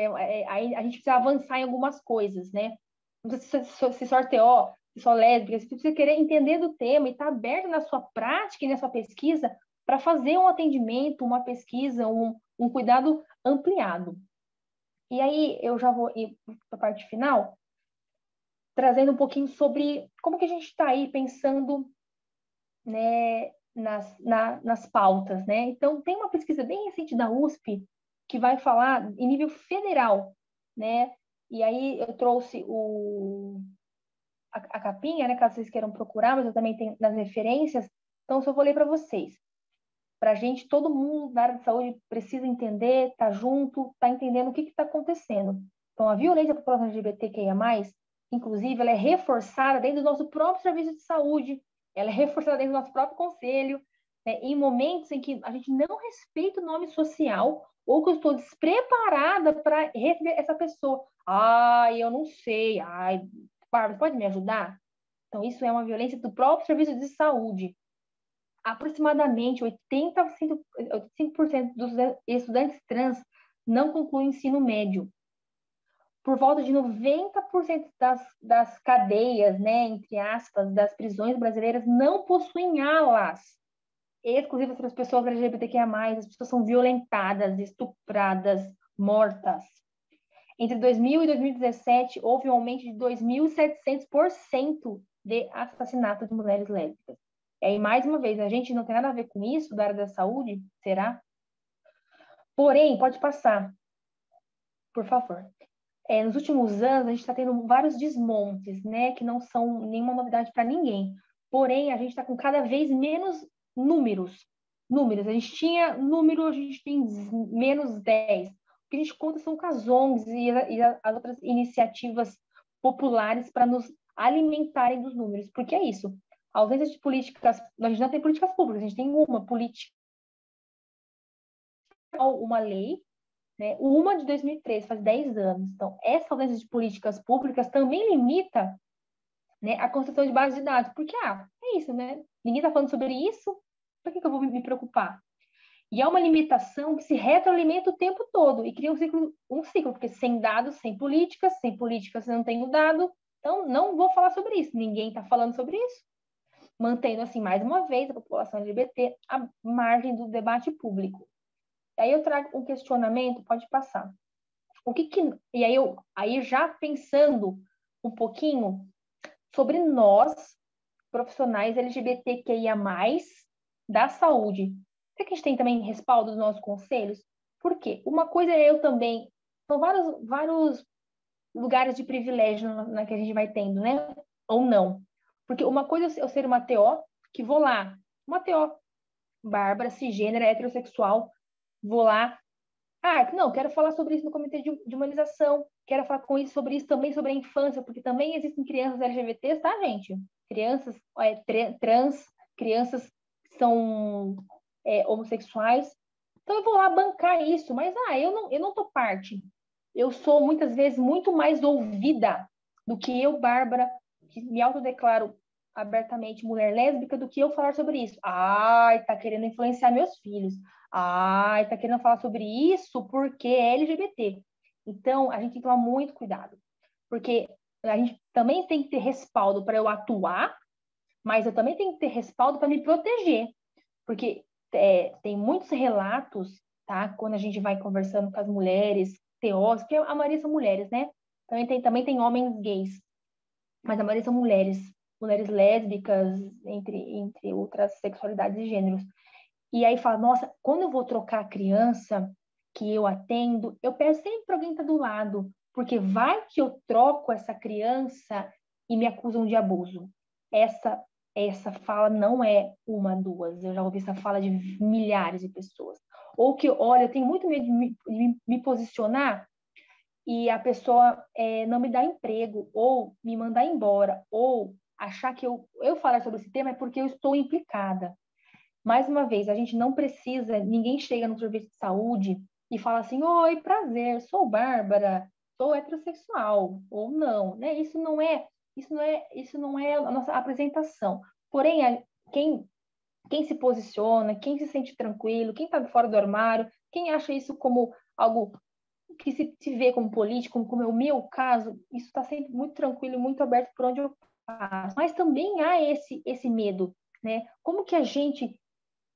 Aí a gente precisa avançar em algumas coisas, né? Não precisa se só TO, se só lésbica, você precisa querer entender do tema e estar aberto na sua prática e na sua pesquisa para fazer um atendimento, uma pesquisa, um cuidado ampliado. E aí eu já vou ir para a parte final, trazendo um pouquinho sobre como que a gente está aí pensando, né, nas pautas, né? Então, tem uma pesquisa bem recente da USP que vai falar em nível federal, né? E aí eu trouxe a capinha, né, caso vocês queiram procurar, mas eu também tenho nas referências, então eu só vou ler para vocês. Para a gente, todo mundo da área de saúde precisa entender, tá junto, tá entendendo o que está acontecendo. Então, a violência à população LGBTQIA+, inclusive, ela é reforçada dentro do nosso próprio serviço de saúde, ela é reforçada dentro do nosso próprio conselho, né, em momentos em que a gente não respeita o nome social ou que eu estou despreparada para receber essa pessoa. Eu não sei. Bárbara, pode me ajudar? Então, isso é uma violência do próprio serviço de saúde. Aproximadamente 85% dos estudantes trans não concluem ensino médio. Por volta de 90% das cadeias, né, entre aspas, das prisões brasileiras não possuem alas exclusivas para as pessoas LGBTQIA+, as pessoas são violentadas, estupradas, mortas. Entre 2000 e 2017, houve um aumento de 2.700% de assassinato de mulheres lésbicas. E aí, mais uma vez, a gente não tem nada a ver com isso, da área da saúde? Será? Porém, pode passar, por favor. Nos últimos anos, a gente está tendo vários desmontes, né? Que não são nenhuma novidade para ninguém. Porém, a gente está com cada vez menos números. A gente tinha número, a gente tem menos 10. O que a gente conta são as ONGs e as outras iniciativas populares para nos alimentarem dos números. Porque é isso. A ausência de políticas... A gente não tem políticas públicas, a gente tem uma política, uma lei, né? Uma de 2003, faz 10 anos. Então, essa ausência de políticas públicas também limita, né, a construção de bases de dados. Porque, é isso, né? Ninguém está falando sobre isso, por que eu vou me preocupar? E é uma limitação que se retroalimenta o tempo todo e cria um ciclo, porque sem dados, sem políticas você não tem o dado. Então, não vou falar sobre isso. Ninguém está falando sobre isso. Mantendo, assim, mais uma vez, a população LGBT à margem do debate público. Aí eu trago um questionamento, pode passar. E aí já pensando um pouquinho sobre nós, profissionais LGBTQIA+, da saúde. Será que a gente tem também respaldo dos nossos conselhos? Por quê? Uma coisa é eu também... São vários lugares de privilégio na que a gente vai tendo, né? Ou não. Porque uma coisa é eu ser uma TO, que vou lá, uma TO, Bárbara, cisgênera, heterossexual, vou lá, não, quero falar sobre isso no comitê de humanização, quero falar sobre isso também, sobre a infância, porque também existem crianças LGBTs, tá, gente? Crianças trans, crianças que são homossexuais. Então, eu vou lá bancar isso, mas eu não tô parte. Eu sou, muitas vezes, muito mais ouvida do que eu, Bárbara, que me autodeclaro abertamente mulher lésbica, do que eu falar sobre isso. Tá querendo influenciar meus filhos. Tá querendo falar sobre isso porque é LGBT. Então, a gente tem que tomar muito cuidado. Porque a gente também tem que ter respaldo para eu atuar, mas eu também tenho que ter respaldo para me proteger. Porque tem muitos relatos, tá? Quando a gente vai conversando com as mulheres, TOs, porque a maioria são mulheres, né? Também tem homens gays, mas a maioria são mulheres lésbicas, entre outras sexualidades e gêneros. E aí fala, nossa, quando eu vou trocar a criança que eu atendo, eu peço sempre para alguém estar do lado, porque vai que eu troco essa criança e me acusam de abuso. Essa fala não é uma, duas, eu já ouvi essa fala de milhares de pessoas. Ou que, olha, eu tenho muito medo de me posicionar e a pessoa não me dá emprego, ou me mandar embora, ou achar que eu falar sobre esse tema é porque eu estou implicada. Mais uma vez, a gente não precisa, ninguém chega no serviço de saúde e fala assim, oi, prazer, sou Bárbara, sou heterossexual, ou não, né? Isso não é a nossa apresentação. Porém, quem se posiciona, quem se sente tranquilo, quem está fora do armário, quem acha isso como algo que se vê como político, como é o meu caso, isso está sempre muito tranquilo e muito aberto por onde eu passo. Mas também há esse medo, né? Como que a gente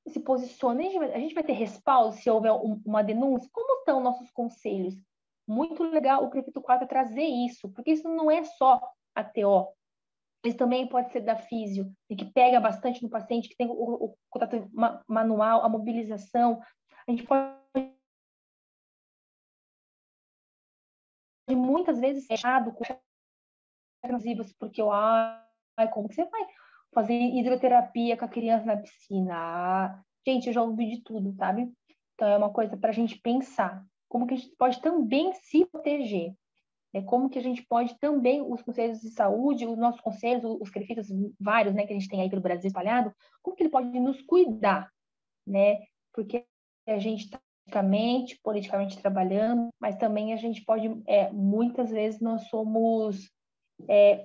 se posiciona? A gente vai ter respaldo se houver uma denúncia? Como estão nossos conselhos? Muito legal o CREFITO 4 trazer isso, porque isso não é só a TO, isso também pode ser da físio, e que pega bastante no paciente, que tem o contato manual, a mobilização. A gente pode muitas vezes fechado com porque como que você vai fazer hidroterapia com a criança na piscina? Gente, eu já ouvi de tudo, sabe? Então é uma coisa para a gente pensar. Como que a gente pode também se proteger? Como que a gente pode também, os conselhos de saúde, os nossos conselhos, os CREFITOS vários, né, que a gente tem aí pelo Brasil espalhado, como que ele pode nos cuidar, né? Porque a gente está politicamente trabalhando, mas também a gente pode, muitas vezes nós somos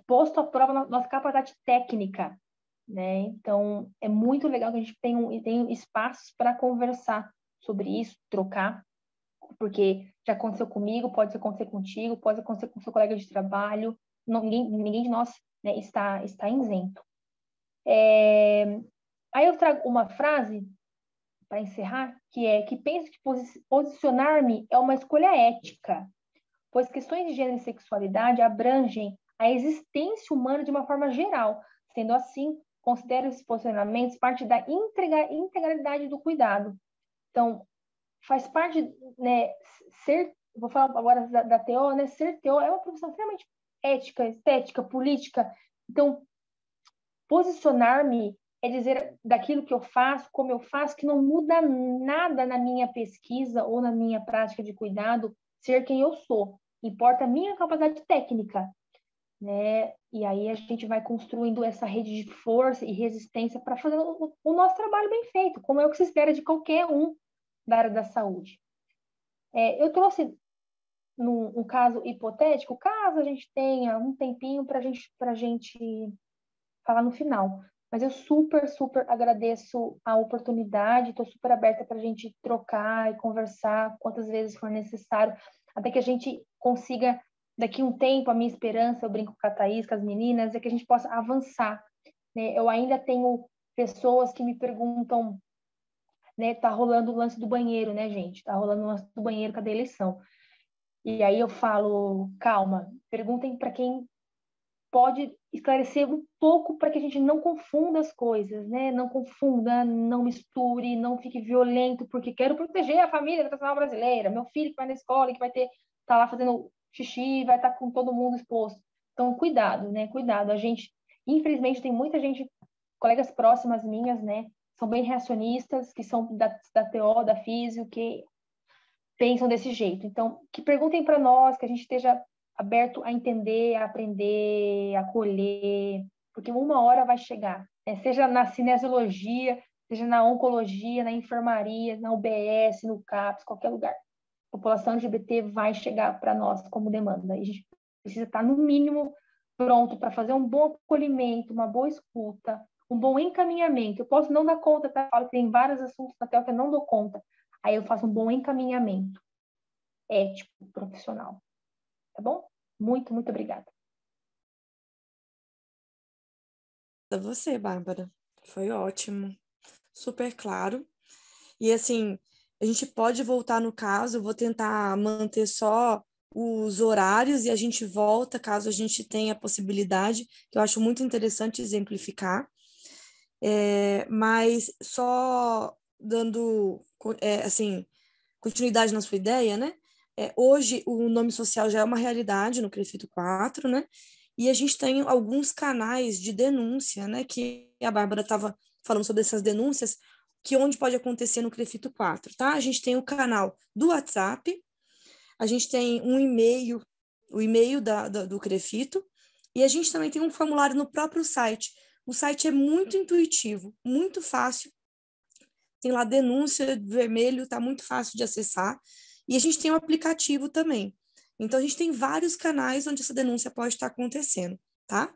posto à prova nossa capacidade técnica, né? Então, é muito legal que a gente tenha espaços para conversar sobre isso, trocar, porque já aconteceu comigo, pode acontecer contigo, pode acontecer com seu colega de trabalho, ninguém de nós, né, está isento. Aí eu trago uma frase para encerrar, que é que penso que posicionar-me é uma escolha ética, pois questões de gênero e sexualidade abrangem a existência humana de uma forma geral. Sendo assim, considero esses posicionamentos parte da integralidade do cuidado. Então, faz parte, né, vou falar agora da TO, né, ser TO é uma profissão extremamente ética, estética, política. Então, posicionar-me é dizer daquilo que eu faço, como eu faço, que não muda nada na minha pesquisa ou na minha prática de cuidado, ser quem eu sou. Importa a minha capacidade técnica, né? E aí a gente vai construindo essa rede de força e resistência para fazer o nosso trabalho bem feito, como é o que se espera de qualquer um da área da saúde. Eu trouxe um caso hipotético, caso a gente tenha um tempinho para a gente falar no final. Mas eu super, super agradeço a oportunidade, estou super aberta para a gente trocar e conversar quantas vezes for necessário, até que a gente consiga, daqui um tempo, a minha esperança, eu brinco com a Thaís, com as meninas, é que a gente possa avançar, né? Eu ainda tenho pessoas que me perguntam, né, tá rolando o lance do banheiro, né, gente? Tá rolando o lance do banheiro, cadê a eleição? E aí eu falo, calma, perguntem para quem pode esclarecer um pouco para que a gente não confunda as coisas, né? Não confunda, não misture, não fique violento, porque quero proteger a família tradicional brasileira, meu filho que vai na escola e que vai tá lá fazendo xixi, vai estar com todo mundo exposto. Então, cuidado, né? Cuidado. A gente, infelizmente, tem muita gente, colegas próximas minhas, né? São bem reacionistas, que são da TO, da Físio, que pensam desse jeito. Então, que perguntem para nós, que a gente esteja aberto a entender, a aprender, a acolher, porque uma hora vai chegar, né? Seja na cinesiologia, seja na oncologia, na enfermaria, na UBS, no CAPS, qualquer lugar. A população LGBT vai chegar para nós como demanda. E a gente precisa estar, no mínimo, pronto para fazer um bom acolhimento, uma boa escuta, um bom encaminhamento. Eu posso não dar conta, tá? Eu falo que tem vários assuntos na tela que eu não dou conta. Aí eu faço um bom encaminhamento ético, profissional. Tá bom? Muito, muito obrigada. A você, Bárbara. Foi ótimo. Super claro. E assim, a gente pode voltar no caso, eu vou tentar manter só os horários e a gente volta caso a gente tenha a possibilidade, que eu acho muito interessante exemplificar. Mas só dando assim, continuidade na sua ideia, né? Hoje o nome social já é uma realidade no CREFITO 4, né? E a gente tem alguns canais de denúncia, né? Que a Bárbara estava falando sobre essas denúncias, que onde pode acontecer no CREFITO 4, tá? A gente tem o canal do WhatsApp, a gente tem um e-mail, o e-mail do CREFITO, E a gente também tem um formulário no próprio site. O site é muito intuitivo, muito fácil. Tem lá denúncia vermelho, tá muito fácil de acessar. E a gente tem um aplicativo também. Então, a gente tem vários canais onde essa denúncia pode estar acontecendo, tá?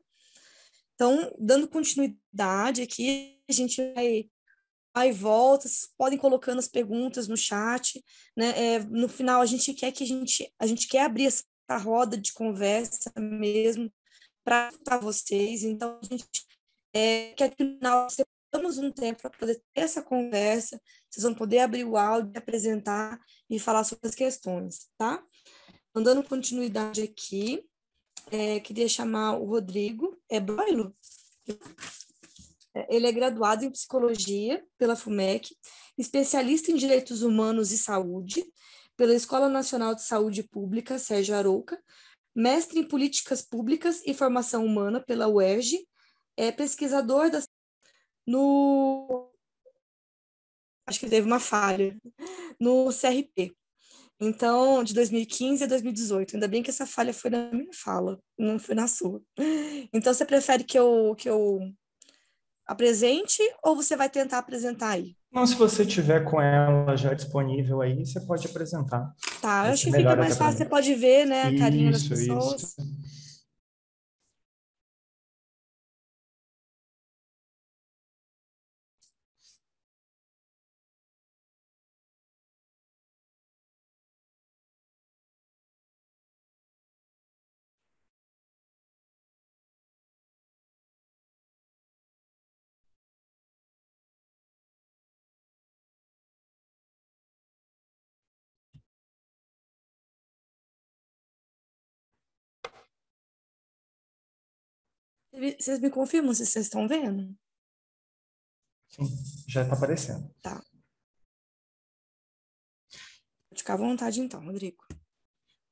Então, dando continuidade aqui, a gente vai e volta, vocês podem colocando as perguntas no chat, né? No final, a gente quer abrir essa roda de conversa mesmo para vocês. Então, a gente quer que no final temos um tempo para poder ter essa conversa, vocês vão poder abrir o áudio, apresentar e falar sobre as questões, tá? Então, dando continuidade aqui, queria chamar o Rodrigo Broilo. Ele é graduado em Psicologia pela FUMEC, especialista em Direitos Humanos e Saúde, pela Escola Nacional de Saúde Pública, Sérgio Arouca, mestre em Políticas Públicas e Formação Humana pela UERJ, é pesquisador acho que teve uma falha, no CRP. Então, de 2015 a 2018. Ainda bem que essa falha foi na minha fala, não foi na sua. Então, você prefere que eu apresente ou você vai tentar apresentar aí? Não, se você tiver com ela já disponível aí, você pode apresentar. Tá, eu acho que fica mais fácil, você pode ver, né, a carinha das pessoas. Isso. Vocês me confirmam se vocês estão vendo? Sim, já está aparecendo. Tá. Pode ficar à vontade então, Rodrigo.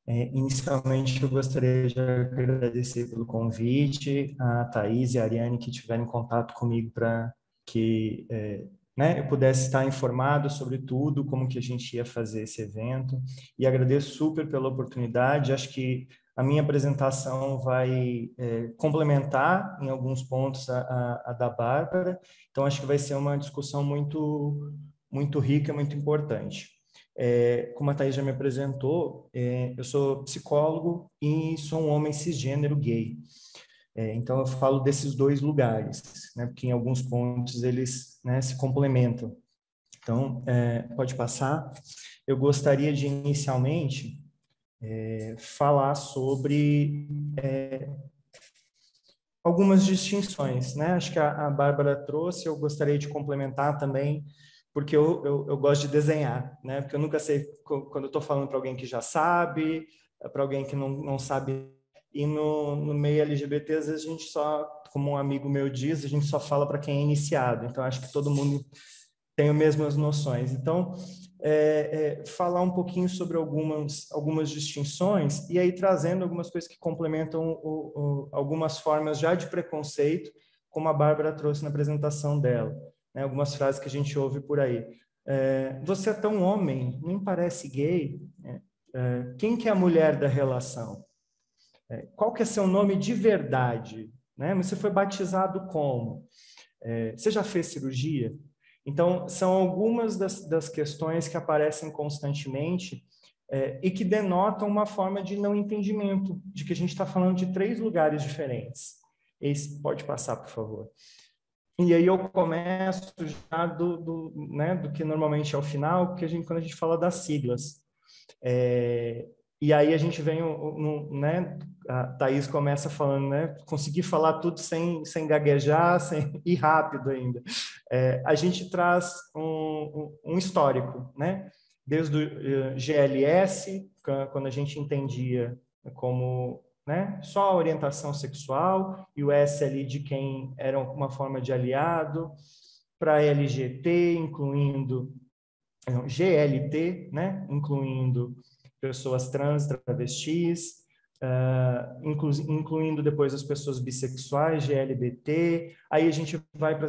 Inicialmente, eu gostaria de agradecer pelo convite, a Thaís e a Ariane que tiveram em contato comigo para que eu pudesse estar informado sobre tudo, como que a gente ia fazer esse evento. E agradeço super pela oportunidade. Acho que a minha apresentação vai complementar em alguns pontos a da Bárbara. Então, acho que vai ser uma discussão muito, muito rica, muito importante. Como a Thaís já me apresentou, eu sou psicólogo e sou um homem cisgênero gay. Então, eu falo desses dois lugares, né, porque em alguns pontos eles, né, se complementam. Então, pode passar. Eu gostaria de, inicialmente, falar sobre algumas distinções, né? Acho que a Bárbara trouxe, eu gostaria de complementar também, porque eu gosto de desenhar, né? Porque eu nunca sei quando eu estou falando para alguém que já sabe, para alguém que não sabe. E no meio LGBT, às vezes a gente só, como um amigo meu diz, a gente só fala para quem é iniciado. Então, acho que todo mundo tem as mesmas noções. Então, falar um pouquinho sobre algumas distinções e aí trazendo algumas coisas que complementam algumas formas já de preconceito, como a Bárbara trouxe na apresentação dela. Né, algumas frases que a gente ouve por aí. Você é tão homem, nem parece gay. Quem que é a mulher da relação? Qual que é seu nome de verdade? Né? Você foi batizado como? Você já fez cirurgia? Então, são algumas das questões que aparecem constantemente e que denotam uma forma de não entendimento, de que a gente está falando de 3 lugares diferentes. Esse pode passar, por favor. E aí eu começo já do que normalmente é o final, porque quando a gente fala das siglas. E aí a gente vem, né, a Thaís começa falando, né, conseguir falar tudo sem gaguejar, sem ir rápido ainda. A gente traz um histórico, né, desde o GLS, quando a gente entendia como, né, só a orientação sexual, e o S ali de quem era uma forma de aliado, para LGT, incluindo GLT, né, incluindo pessoas trans, travestis, incluindo depois as pessoas bissexuais, GLBT. Aí a gente vai para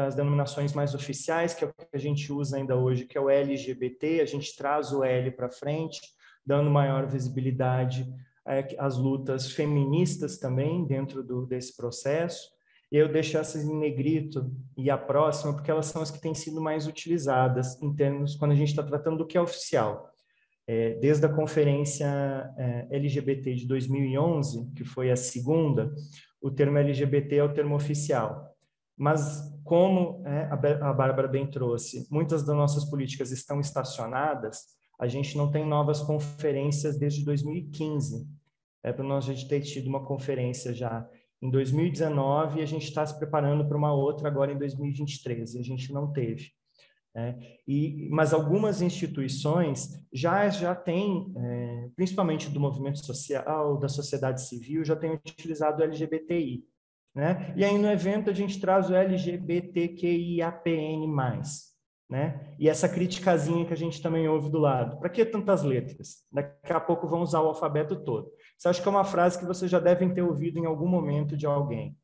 as denominações mais oficiais, que é o que a gente usa ainda hoje, que é o LGBT. A gente traz o L para frente, dando maior visibilidade as lutas feministas também dentro desse processo. Eu deixo essas em negrito e a próxima, porque elas são as que têm sido mais utilizadas em termos, quando a gente está tratando do que é oficial. Desde a conferência LGBT de 2011, que foi a segunda, o termo LGBT é o termo oficial. Mas, como a Bárbara bem trouxe, muitas das nossas políticas estão estacionadas, a gente não tem novas conferências desde 2015. Para nós a gente ter tido uma conferência já em 2019 e a gente está se preparando para uma outra agora em 2023, e a gente não teve. Mas algumas instituições já têm, principalmente do movimento social, da sociedade civil, já têm utilizado o LGBTI. Né? E aí no evento a gente traz o LGBTQIAPN+, né? E essa criticazinha que a gente também ouve do lado. Para que tantas letras? Daqui a pouco vão usar o alfabeto todo. Isso acho que é uma frase que vocês já devem ter ouvido em algum momento de alguém.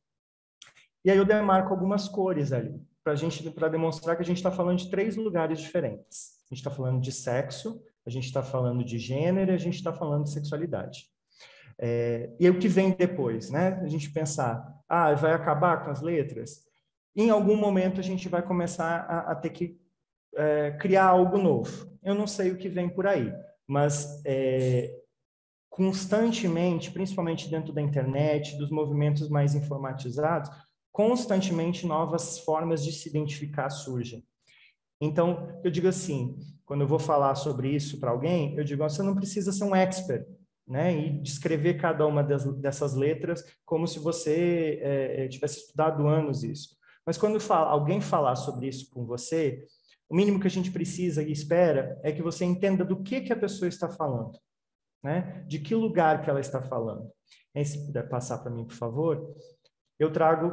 E aí eu demarco algumas cores ali, para demonstrar que a gente está falando de 3 lugares diferentes. A gente está falando de sexo, a gente está falando de gênero e a gente está falando de sexualidade. E o que vem depois, né? A gente pensar, vai acabar com as letras? Em algum momento a gente vai começar a ter que criar algo novo. Eu não sei o que vem por aí, mas constantemente, principalmente dentro da internet, dos movimentos mais informatizados, constantemente novas formas de se identificar surgem. Então, eu digo assim, quando eu vou falar sobre isso para alguém, eu digo, você não precisa ser um expert, né, e descrever cada uma dessas letras como se você tivesse estudado anos isso. Mas quando alguém falar sobre isso com você, o mínimo que a gente precisa e espera é que você entenda do que a pessoa está falando, né? De que lugar que ela está falando. E se puder passar para mim, por favor. Eu trago,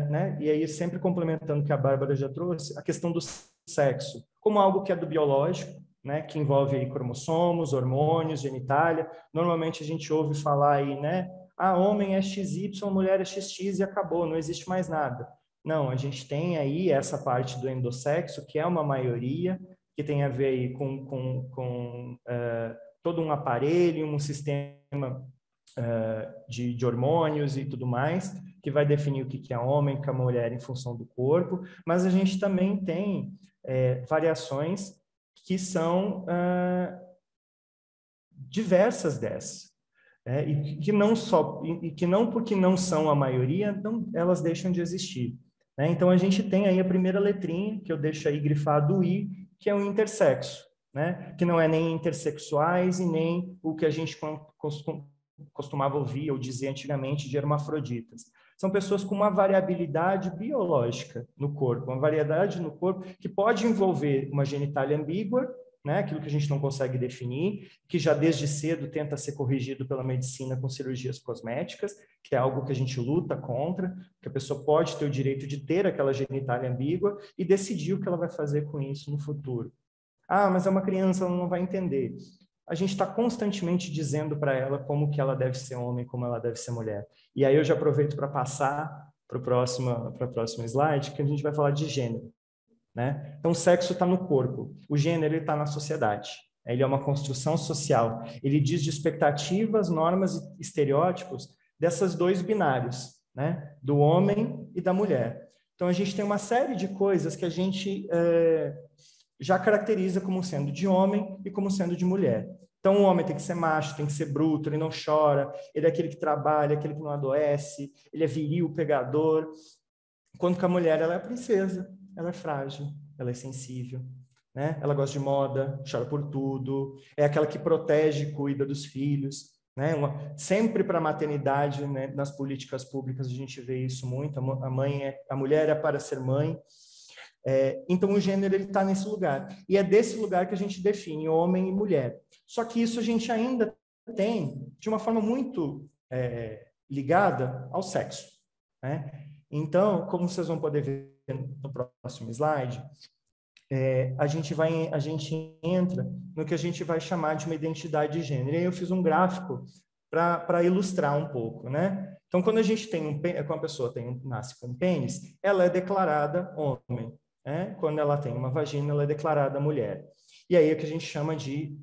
né, e aí sempre complementando o que a Bárbara já trouxe, a questão do sexo, como algo que é do biológico, né, que envolve aí cromossomos, hormônios, genitália. Normalmente a gente ouve falar aí, né, homem é XY, mulher é XX e acabou, não existe mais nada. Não, a gente tem aí essa parte do endossexo, que é uma maioria, que tem a ver aí com todo um aparelho, um sistema de hormônios e tudo mais, que vai definir o que é homem, o que é mulher em função do corpo, mas a gente também tem variações que são diversas dessas. E que não porque não são a maioria, elas deixam de existir. Né? Então, a gente tem aí a primeira letrinha, que eu deixo aí grifado o I, que é o intersexo, né? Que não é nem intersexuais e nem o que a gente costumava ouvir ou dizer antigamente de hermafroditas. São pessoas com uma variabilidade biológica no corpo, uma variedade no corpo que pode envolver uma genitália ambígua, né, aquilo que a gente não consegue definir, que já desde cedo tenta ser corrigido pela medicina com cirurgias cosméticas, que é algo que a gente luta contra, que a pessoa pode ter o direito de ter aquela genitália ambígua e decidir o que ela vai fazer com isso no futuro. Mas é uma criança, ela não vai entender. A gente está constantemente dizendo para ela como que ela deve ser homem, como ela deve ser mulher. E aí eu já aproveito para passar para o próximo slide, que a gente vai falar de gênero. Né? Então, o sexo está no corpo, o gênero está na sociedade. Ele é uma construção social. Ele diz de expectativas, normas e estereótipos dessas 2 binários, né? Do homem e da mulher. Então, a gente tem uma série de coisas que a gente já caracteriza como sendo de homem e como sendo de mulher. Então, o homem tem que ser macho, tem que ser bruto, ele não chora, ele é aquele que trabalha, aquele que não adoece, ele é viril, pegador. Enquanto que a mulher, ela é a princesa, ela é frágil, ela é sensível, né? Ela gosta de moda, chora por tudo, é aquela que protege e cuida dos filhos, né? Sempre para a maternidade, né? Nas políticas públicas a gente vê isso muito, a mulher é para ser mãe. Então o gênero está nesse lugar, e é desse lugar que a gente define homem e mulher. Só que isso a gente ainda tem de uma forma muito ligada ao sexo, né? Então, como vocês vão poder ver no próximo slide, a gente entra no que a gente vai chamar de uma identidade de gênero. E aí eu fiz um gráfico para ilustrar um pouco, né? Então, quando a gente tem quando a pessoa nasce com um pênis, ela é declarada homem. Quando ela tem uma vagina, ela é declarada mulher. E aí é o que a gente chama de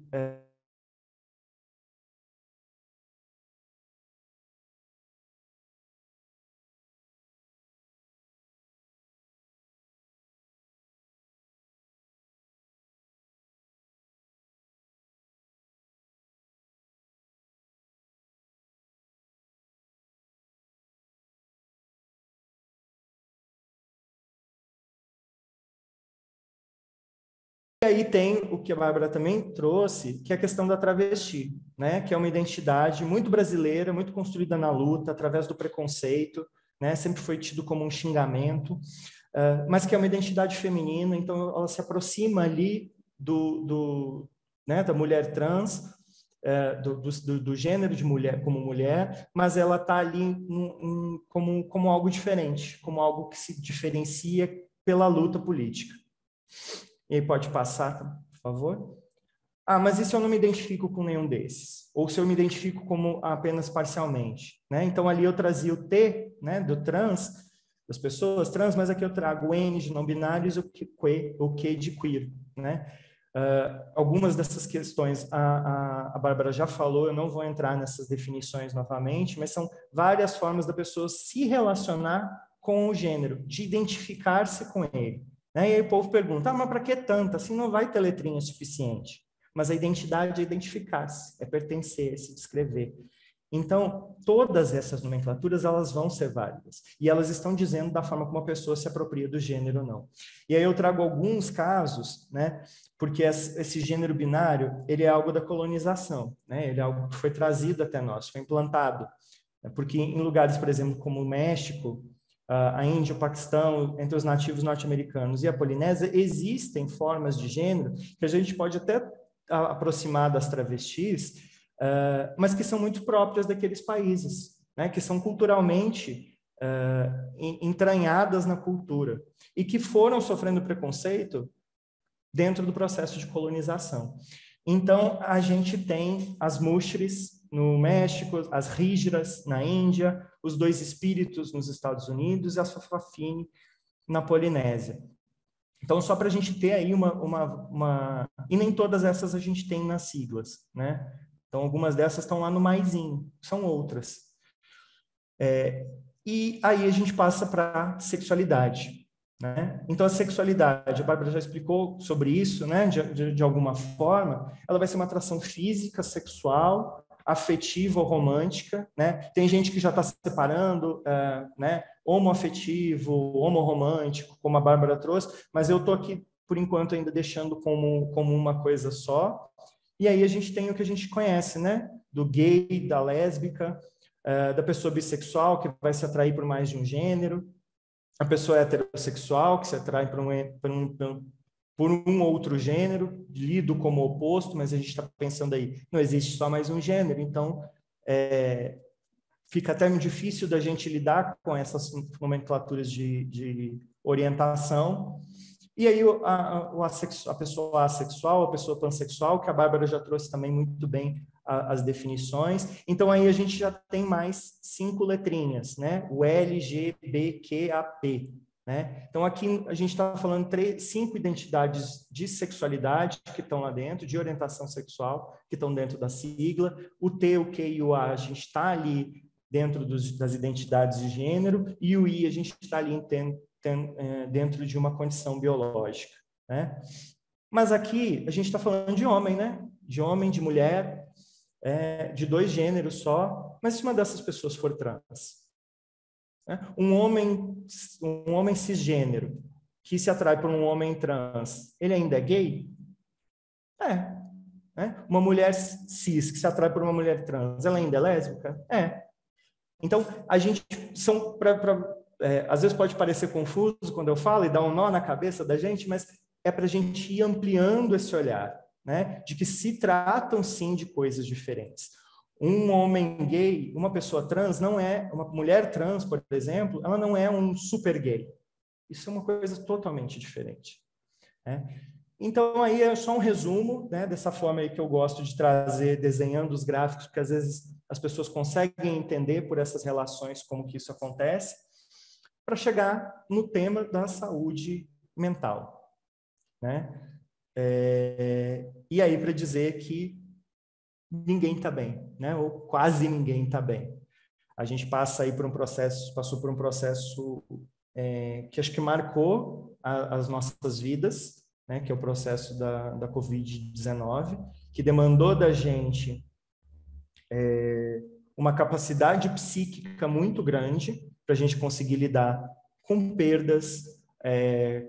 aí tem o que a Bárbara também trouxe, que é a questão da travesti, né? Que é uma identidade muito brasileira, muito construída na luta, através do preconceito, né? Sempre foi tido como um xingamento, mas que é uma identidade feminina, então ela se aproxima ali né, da mulher trans, do gênero de mulher como mulher, mas ela está ali como algo diferente, como algo que se diferencia pela luta política. E aí pode passar, por favor? Mas e se eu não me identifico com nenhum desses? Ou se eu me identifico como apenas parcialmente? Né? Então, ali eu trazia o T, né, do trans, das pessoas trans, mas aqui eu trago o N de não binários e o Q de queer. Né? Algumas dessas questões a Bárbara já falou, eu não vou entrar nessas definições novamente, mas são várias formas da pessoa se relacionar com o gênero, de identificar-se com ele. Né? E aí o povo pergunta, mas para que tanta? Assim não vai ter letrinha suficiente. Mas a identidade é identificar-se, é pertencer, é se descrever. Então, todas essas nomenclaturas, elas vão ser válidas. E elas estão dizendo da forma como a pessoa se apropria do gênero ou não. E aí eu trago alguns casos, né? Porque esse gênero binário, ele é algo da colonização, né? Ele é algo que foi trazido até nós, foi implantado. Porque em lugares, por exemplo, como o México, a Índia, o Paquistão, entre os nativos norte-americanos e a Polinésia, existem formas de gênero que a gente pode até aproximar das travestis, mas que são muito próprias daqueles países, né? Que são culturalmente entranhadas na cultura e que foram sofrendo preconceito dentro do processo de colonização. Então, a gente tem as mushris no México, as rijras na Índia, os dois espíritos nos Estados Unidos e a Sofafine na Polinésia. Então, só para a gente ter aí E nem todas essas a gente tem nas siglas, né? Então, algumas dessas estão lá no maisinho, são outras. E aí a gente passa para a sexualidade, né? Então, a sexualidade, a Bárbara já explicou sobre isso, né? De alguma forma, ela vai ser uma atração física, sexual, afetiva ou romântica, né? Tem gente que já está separando, né? Homoafetivo, homorromântico, como a Bárbara trouxe, mas eu estou aqui, por enquanto, ainda deixando como uma coisa só. E aí a gente tem o que a gente conhece, né? Do gay, da lésbica, da pessoa bissexual, que vai se atrair por mais de um gênero, a pessoa heterossexual, que se atrai por um outro gênero, lido como oposto, mas a gente está pensando aí, não existe só mais um gênero, então fica até muito difícil da gente lidar com essas nomenclaturas de orientação. E aí a pessoa assexual, a pessoa pansexual, que a Bárbara já trouxe também muito bem as definições. Então aí a gente já tem mais 5 letrinhas, né? O L, G, B, Q, A, P. Né? Então aqui a gente está falando 5 identidades de sexualidade que estão lá dentro, de orientação sexual, que estão dentro da sigla. O T, o Q e o A a gente está ali dentro das identidades de gênero, e o I a gente está ali dentro de uma condição biológica, né? Mas aqui a gente está falando de homem, né? De homem, de mulher, de 2 gêneros só. Mas se uma dessas pessoas for trans, né? Um homem cisgênero que se atrai por um homem trans, ele ainda é gay? Né? Uma mulher cis que se atrai por uma mulher trans, ela ainda é lésbica? Então, a gente às vezes pode parecer confuso quando eu falo e dá um nó na cabeça da gente, mas é para a gente ir ampliando esse olhar, né? De que se tratam sim de coisas diferentes. Um homem gay, uma pessoa trans, uma mulher trans, por exemplo, ela não é um super gay. Isso é uma coisa totalmente diferente, né? Então, aí é só um resumo, né, dessa forma aí que eu gosto de trazer, desenhando os gráficos, porque às vezes as pessoas conseguem entender por essas relações como que isso acontece, para chegar no tema da saúde mental, né? E aí para dizer que ninguém está bem, né? Ou quase ninguém está bem. A gente passou por um processo que acho que marcou as nossas vidas, né? Que é o processo da Covid-19, que demandou da gente uma capacidade psíquica muito grande para a gente conseguir lidar com perdas,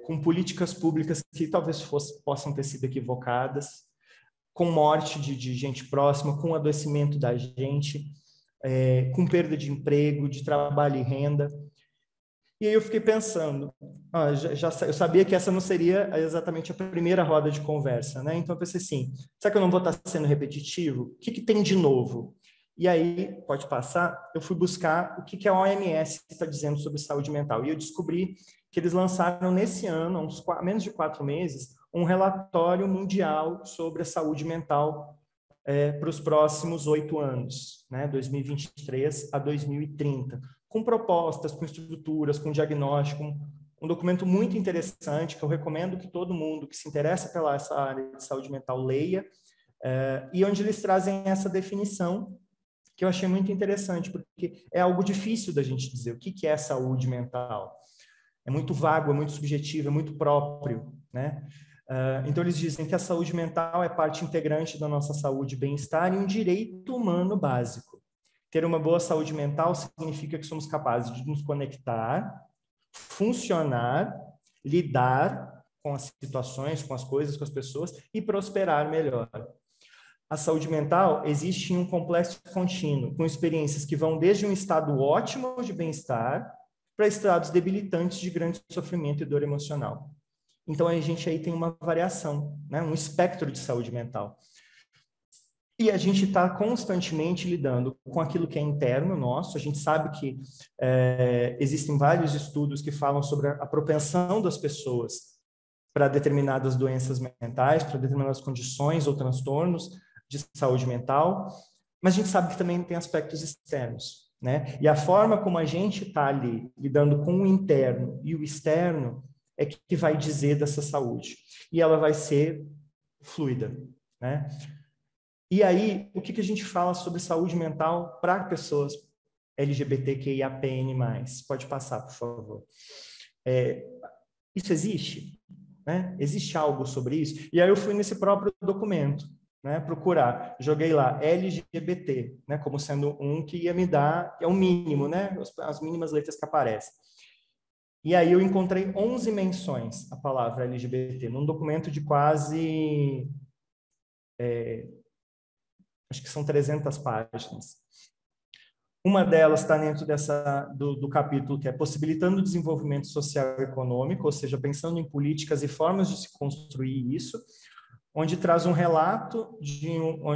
com políticas públicas que talvez possam ter sido equivocadas, com morte de gente próxima, com adoecimento da gente, com perda de emprego, de trabalho e renda. E aí eu fiquei pensando, eu sabia que essa não seria exatamente a primeira roda de conversa, né? Então eu pensei assim, será que eu não vou estar sendo repetitivo? O que tem de novo? E aí, pode passar, eu fui buscar o que a OMS está dizendo sobre saúde mental. E eu descobri que eles lançaram nesse ano, há menos de 4 meses, um relatório mundial sobre a saúde mental para os próximos 8 anos, né? 2023 a 2030. Com propostas, com estruturas, com diagnóstico, um documento muito interessante que eu recomendo que todo mundo que se interessa pela essa área de saúde mental leia, e onde eles trazem essa definição que eu achei muito interessante, porque é algo difícil da gente dizer o que é saúde mental. É muito vago, é muito subjetivo, é muito próprio, né? Então eles dizem que a saúde mental é parte integrante da nossa saúde e bem-estar e um direito humano básico. Ter uma boa saúde mental significa que somos capazes de nos conectar, funcionar, lidar com as situações, com as coisas, com as pessoas e prosperar melhor. A saúde mental existe em um complexo contínuo, com experiências que vão desde um estado ótimo de bem-estar para estados debilitantes de grande sofrimento e dor emocional. Então, a gente aí tem uma variação, né? Um espectro de saúde mental. E a gente está constantemente lidando com aquilo que é interno nosso. A gente sabe que existem vários estudos que falam sobre a propensão das pessoas para determinadas doenças mentais, para determinadas condições ou transtornos de saúde mental, mas a gente sabe que também tem aspectos externos, né? E a forma como a gente está ali lidando com o interno e o externo é que vai dizer dessa saúde. E ela vai ser fluida, né? E aí, o que a gente fala sobre saúde mental para pessoas LGBTQIAPN+? Pode passar, por favor. Isso existe? Né? Existe algo sobre isso? E aí eu fui nesse próprio documento, né, procurar. Joguei lá LGBT, né, como sendo um que ia me dar, é o mínimo, né, as mínimas letras que aparecem. E aí eu encontrei 11 menções à palavra LGBT, num documento de quase... acho que são 300 páginas. Uma delas está dentro do capítulo que é possibilitando o desenvolvimento social e econômico, ou seja, pensando em políticas e formas de se construir isso, onde traz um relato de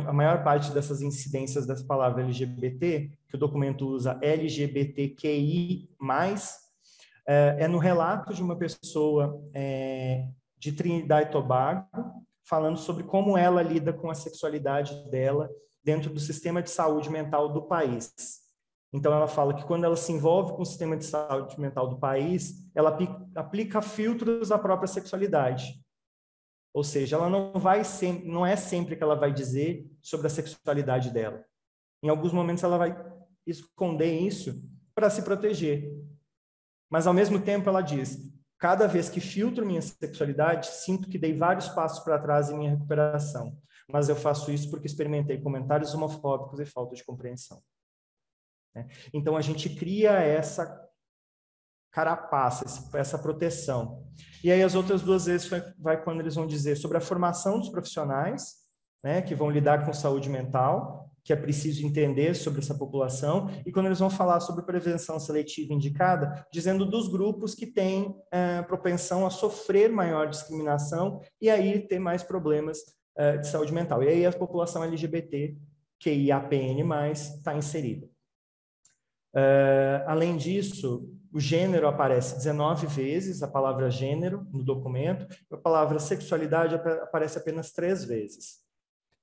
a maior parte dessas incidências dessa palavra LGBT, que o documento usa LGBTQI+, é no relato de uma pessoa de Trinidad e Tobago, falando sobre como ela lida com a sexualidade dela dentro do sistema de saúde mental do país. Então, ela fala que quando ela se envolve com o sistema de saúde mental do país, ela aplica filtros à própria sexualidade. Ou seja, ela não é sempre que ela vai dizer sobre a sexualidade dela. Em alguns momentos, ela vai esconder isso para se proteger. Mas, ao mesmo tempo, ela diz: cada vez que filtro minha sexualidade, sinto que dei vários passos para trás em minha recuperação. Mas eu faço isso porque experimentei comentários homofóbicos e falta de compreensão. Então, a gente cria essa carapaça, essa proteção. E aí, as outras 2 vezes vai quando eles vão dizer sobre a formação dos profissionais, né, que vão lidar com saúde mental, que é preciso entender sobre essa população, e quando eles vão falar sobre prevenção seletiva indicada, dizendo dos grupos que têm propensão a sofrer maior discriminação e aí ter mais problemas de saúde mental. E aí a população LGBT, QIAPN+, está inserida. Além disso, o gênero aparece 19 vezes, a palavra gênero no documento, a palavra sexualidade aparece apenas 3 vezes.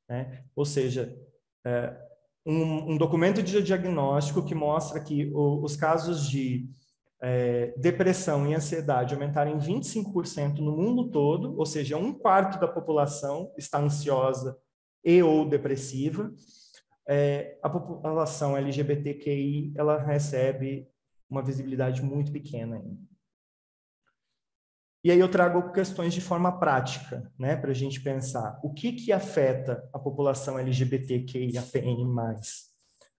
Né? Ou seja, um documento de diagnóstico que mostra que os casos de depressão e ansiedade aumentarem 25% no mundo todo, ou seja, 1/4 da população está ansiosa e ou depressiva. A população LGBTQI ela recebe uma visibilidade muito pequena ainda. E aí eu trago questões de forma prática, né, para a gente pensar o que afeta a população LGBTQIAPN+.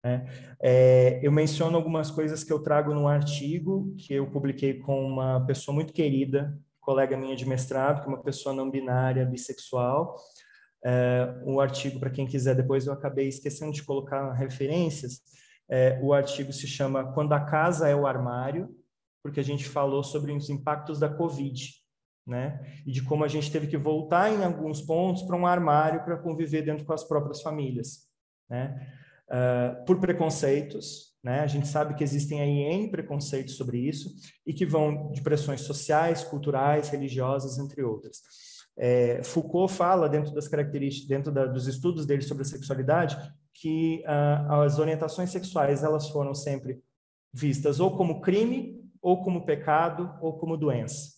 né? Eu menciono algumas coisas que eu trago num artigo que eu publiquei com uma pessoa muito querida, colega minha de mestrado, que é uma pessoa não binária, bissexual. O artigo, para quem quiser, depois eu acabei esquecendo de colocar referências. O artigo se chama Quando a Casa é o Armário, porque a gente falou sobre os impactos da Covid, né? E de como a gente teve que voltar em alguns pontos para um armário para conviver dentro com as próprias famílias, né? Por preconceitos, né? A gente sabe que existem aí N preconceitos sobre isso e que vão de pressões sociais, culturais, religiosas, entre outras. Foucault fala dentro das características, dos estudos dele sobre a sexualidade, que as orientações sexuais elas foram sempre vistas ou como crime, ou como pecado, ou como doença,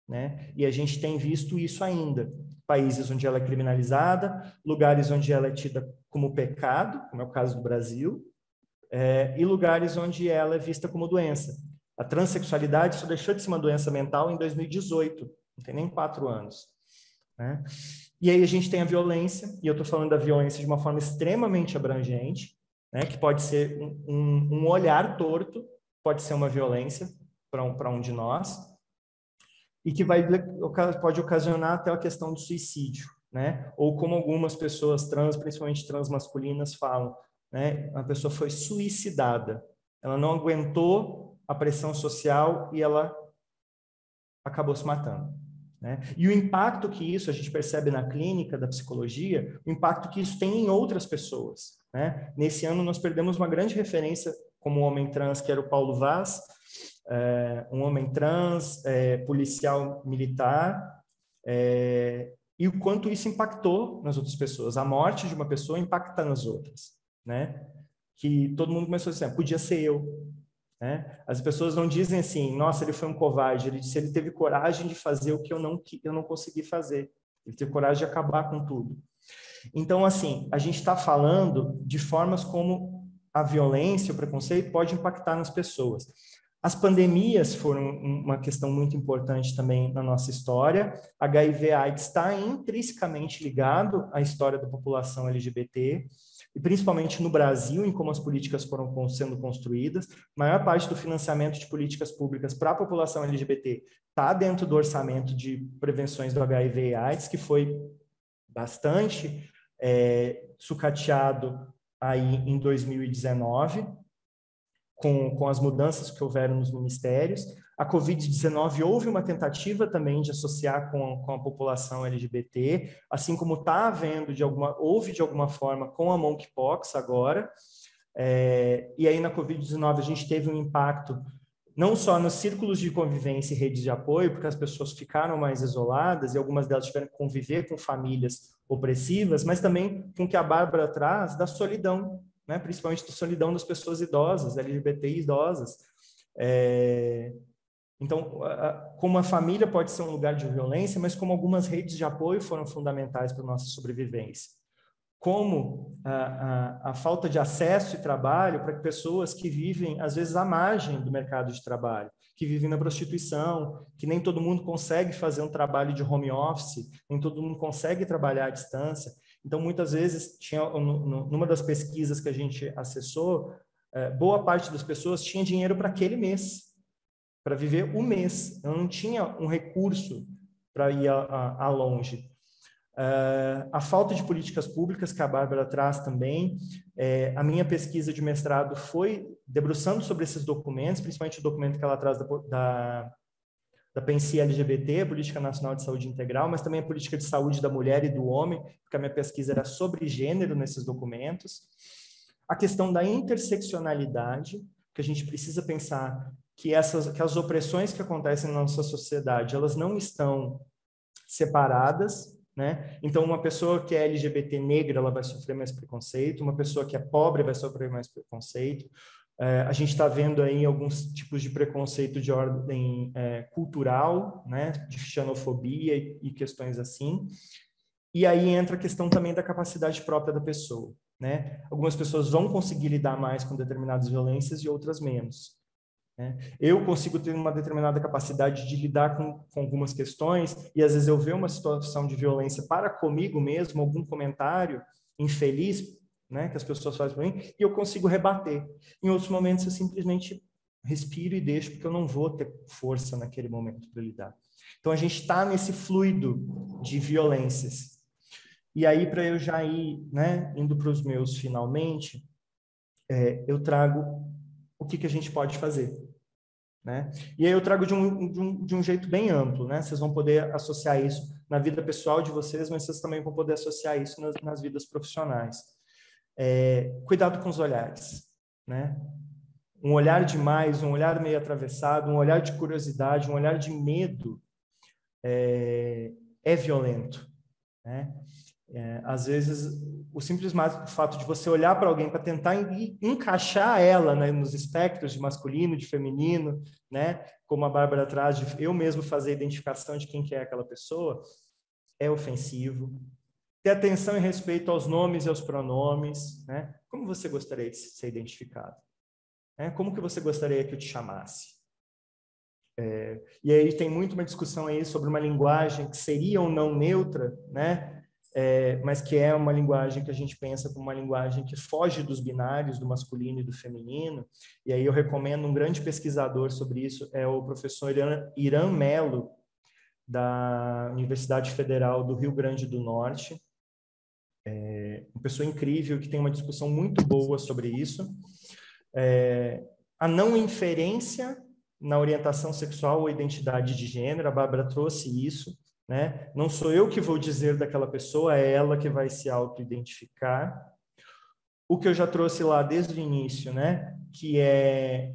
né? E a gente tem visto isso ainda. Países onde ela é criminalizada, lugares onde ela é tida como pecado, como é o caso do Brasil, e lugares onde ela é vista como doença. A transexualidade só deixou de ser uma doença mental em 2018, não tem nem 4 anos, né? E aí a gente tem a violência, e eu estou falando da violência de uma forma extremamente abrangente, né? Que pode ser um olhar torto, pode ser uma violência para um de nós, e que pode ocasionar até a questão do suicídio, né? Ou como algumas pessoas trans, principalmente transmasculinas, falam, né? A pessoa foi suicidada, ela não aguentou a pressão social e ela acabou se matando, né? E o impacto que isso, a gente percebe na clínica da psicologia, o impacto que isso tem em outras pessoas, né? Nesse ano nós perdemos uma grande referência como homem trans, que era o Paulo Vaz, um homem trans, policial militar, e o quanto isso impactou nas outras pessoas. A morte de uma pessoa impacta nas outras, né? Que todo mundo começou a dizer, podia ser eu, né? As pessoas não dizem assim, nossa, ele foi um covarde, ele disse, ele teve coragem de fazer o que eu não consegui fazer, ele teve coragem de acabar com tudo. Então, assim, a gente está falando de formas como a violência, o preconceito pode impactar nas pessoas. As pandemias foram uma questão muito importante também na nossa história. HIV/AIDS está intrinsecamente ligado à história da população LGBT, e principalmente no Brasil, em como as políticas foram sendo construídas. A maior parte do financiamento de políticas públicas para a população LGBT está dentro do orçamento de prevenções do HIV e AIDS, que foi bastante sucateado aí em 2019, com as mudanças que houveram nos ministérios. A Covid-19 houve uma tentativa também de associar com a população LGBT, assim como está havendo, houve de alguma forma com a monkeypox agora. E aí na Covid-19 a gente teve um impacto não só nos círculos de convivência e redes de apoio, porque as pessoas ficaram mais isoladas e algumas delas tiveram que conviver com famílias opressivas, mas também com o que a Bárbara traz da solidão, né? Principalmente da solidão das pessoas idosas, LGBT idosas. Então, como a família pode ser um lugar de violência, mas como algumas redes de apoio foram fundamentais para a nossa sobrevivência. Como a falta de acesso e trabalho para pessoas que vivem, às vezes, à margem do mercado de trabalho, que vivem na prostituição, que nem todo mundo consegue fazer um trabalho de home office, nem todo mundo consegue trabalhar à distância. Então, muitas vezes, numa das pesquisas que a gente acessou, boa parte das pessoas tinha dinheiro para aquele mês, para viver o mês. Eu não tinha um recurso para ir a longe. A falta de políticas públicas, que a Bárbara traz também. A minha pesquisa de mestrado foi debruçando sobre esses documentos, principalmente o documento que ela traz da PNC LGBT, a Política Nacional de Saúde Integral, mas também a Política de Saúde da Mulher e do Homem, porque a minha pesquisa era sobre gênero nesses documentos. A questão da interseccionalidade, que a gente precisa pensar que as opressões que acontecem na nossa sociedade, elas não estão separadas, né? Então, uma pessoa que é LGBT negra, ela vai sofrer mais preconceito, uma pessoa que é pobre vai sofrer mais preconceito. A gente está vendo aí alguns tipos de preconceito de ordem cultural, né? De xenofobia e questões assim. E aí entra a questão também da capacidade própria da pessoa, né? Algumas pessoas vão conseguir lidar mais com determinadas violências e outras menos. Eu consigo ter uma determinada capacidade de lidar com algumas questões e às vezes eu ver uma situação de violência para comigo mesmo, algum comentário infeliz, né, que as pessoas fazem para mim, e eu consigo rebater. Em outros momentos eu simplesmente respiro e deixo, porque eu não vou ter força naquele momento para lidar. Então a gente está nesse fluido de violências. E aí, para eu já ir, né, indo para os meus finalmente, eu trago o que a gente pode fazer, né? E aí eu trago de um jeito bem amplo, né? Vocês vão poder associar isso na vida pessoal de vocês, mas vocês também vão poder associar isso nas vidas profissionais. Cuidado com os olhares, né? Um olhar demais, um olhar meio atravessado, um olhar de curiosidade, um olhar de medo é violento, né? Às vezes, o simples fato de você olhar para alguém para tentar encaixar ela, né, nos espectros de masculino, de feminino, né, como a Bárbara traz, de eu mesmo fazer a identificação de quem que é aquela pessoa, é ofensivo. Ter atenção e respeito aos nomes e aos pronomes, né? Como você gostaria de ser identificado? Como que você gostaria que eu te chamasse? E aí tem muito uma discussão aí sobre uma linguagem que seria ou não neutra, né? Mas que é uma linguagem que a gente pensa como uma linguagem que foge dos binários, do masculino e do feminino. E aí eu recomendo um grande pesquisador sobre isso, é o professor Irã Mello, da Universidade Federal do Rio Grande do Norte. Uma pessoa incrível que tem uma discussão muito boa sobre isso. A não inferência na orientação sexual ou identidade de gênero, a Bárbara trouxe isso, né? Não sou eu que vou dizer daquela pessoa, é ela que vai se auto-identificar. O que eu já trouxe lá desde o início, né? Que é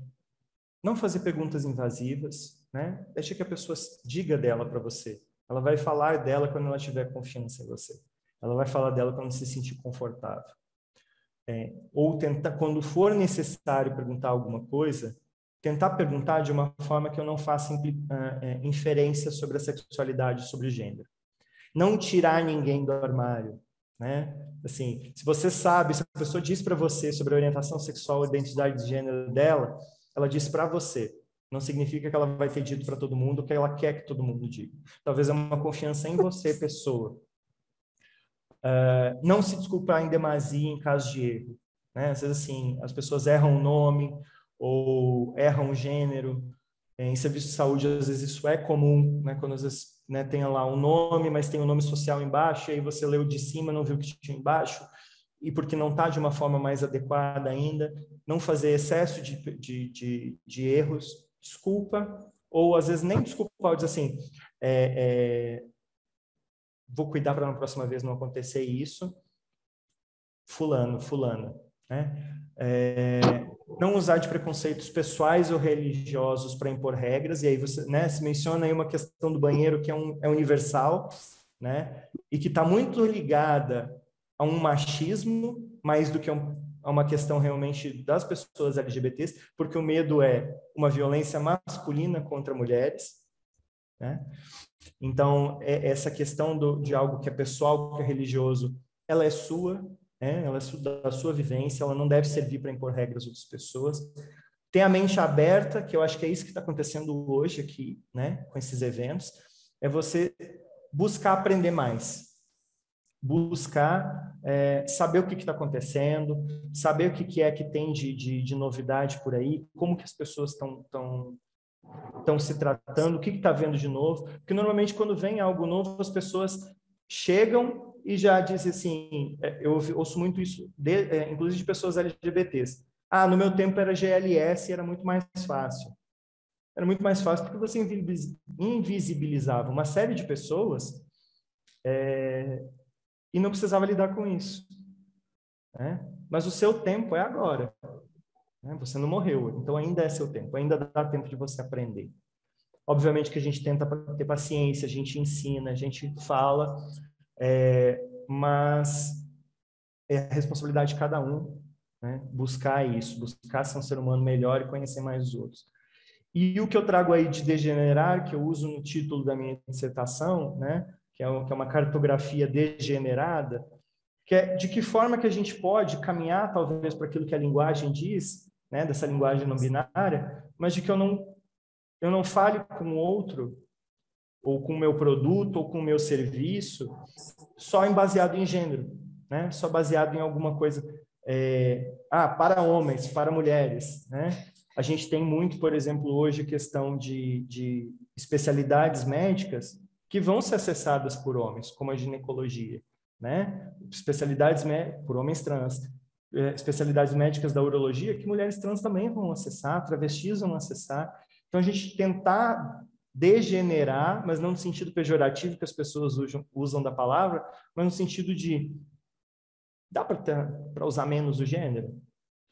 não fazer perguntas invasivas, né? Deixa que a pessoa diga dela para você. Ela vai falar dela quando ela tiver confiança em você. Ela vai falar dela quando se sentir confortável. Ou tentar, quando for necessário perguntar alguma coisa, tentar perguntar de uma forma que eu não faça inferência sobre a sexualidade, sobre o gênero. Não tirar ninguém do armário, né? Assim, se você sabe, se a pessoa diz para você sobre a orientação sexual, a identidade de gênero dela, ela diz para você. Não significa que ela vai ter dito para todo mundo o que ela quer que todo mundo diga. Talvez é uma confiança em você, pessoa. Não se desculpar em demasia em caso de erro, né? Às vezes, assim, as pessoas erram o nome ou erram o gênero. Em serviço de saúde, às vezes, isso é comum, né? Quando, às vezes, né, tem lá um nome, mas tem um nome social embaixo, e aí você leu de cima, não viu o que tinha embaixo, e porque não está de uma forma mais adequada ainda, não fazer excesso de erros, desculpa, ou, às vezes, nem desculpa, pode dizer assim, vou cuidar para na próxima vez não acontecer isso, fulana, né? Não usar de preconceitos pessoais ou religiosos para impor regras, e aí você, né, se menciona aí uma questão do banheiro que é universal, né, e que está muito ligada a um machismo, mais do que a uma questão realmente das pessoas LGBTs, porque o medo é uma violência masculina contra mulheres, né? Então, essa questão de algo que é pessoal, que é religioso, ela é sua, ela é da sua vivência, ela não deve servir para impor regras às outras pessoas. Ter a mente aberta, que eu acho que é isso que está acontecendo hoje aqui, né, com esses eventos, é você buscar aprender mais, buscar saber o que está acontecendo, saber o que é que tem de novidade por aí, como que as pessoas estão se tratando, o que está vendo de novo, porque normalmente quando vem algo novo, as pessoas chegam e já dizem assim, eu ouço muito isso, inclusive de pessoas LGBTs, no meu tempo era GLS e era muito mais fácil. Era muito mais fácil porque você invisibilizava uma série de pessoas e não precisava lidar com isso, né? Mas o seu tempo é agora. Você não morreu, então ainda é seu tempo, ainda dá tempo de você aprender. Obviamente que a gente tenta ter paciência, a gente ensina, a gente fala, mas é a responsabilidade de cada um, né? Buscar isso, buscar ser um ser humano melhor e conhecer mais os outros. E o que eu trago aí de degenerar, que eu uso no título da minha dissertação, né? que é uma cartografia degenerada, que é de que forma que a gente pode caminhar, talvez, para aquilo que a linguagem diz, né, dessa linguagem não binária, mas de que eu não fale com o outro, ou com o meu produto, ou com o meu serviço, só baseado em gênero, né, só baseado em alguma coisa. para homens, para mulheres, né? A gente tem muito, por exemplo, hoje a questão de especialidades médicas que vão ser acessadas por homens, como a ginecologia, né? Especialidades por homens trans, especialidades médicas da urologia que mulheres trans também vão acessar, travestis vão acessar. Então, a gente tentar degenerar, mas não no sentido pejorativo que as pessoas usam da palavra, mas no sentido de dá para usar menos o gênero,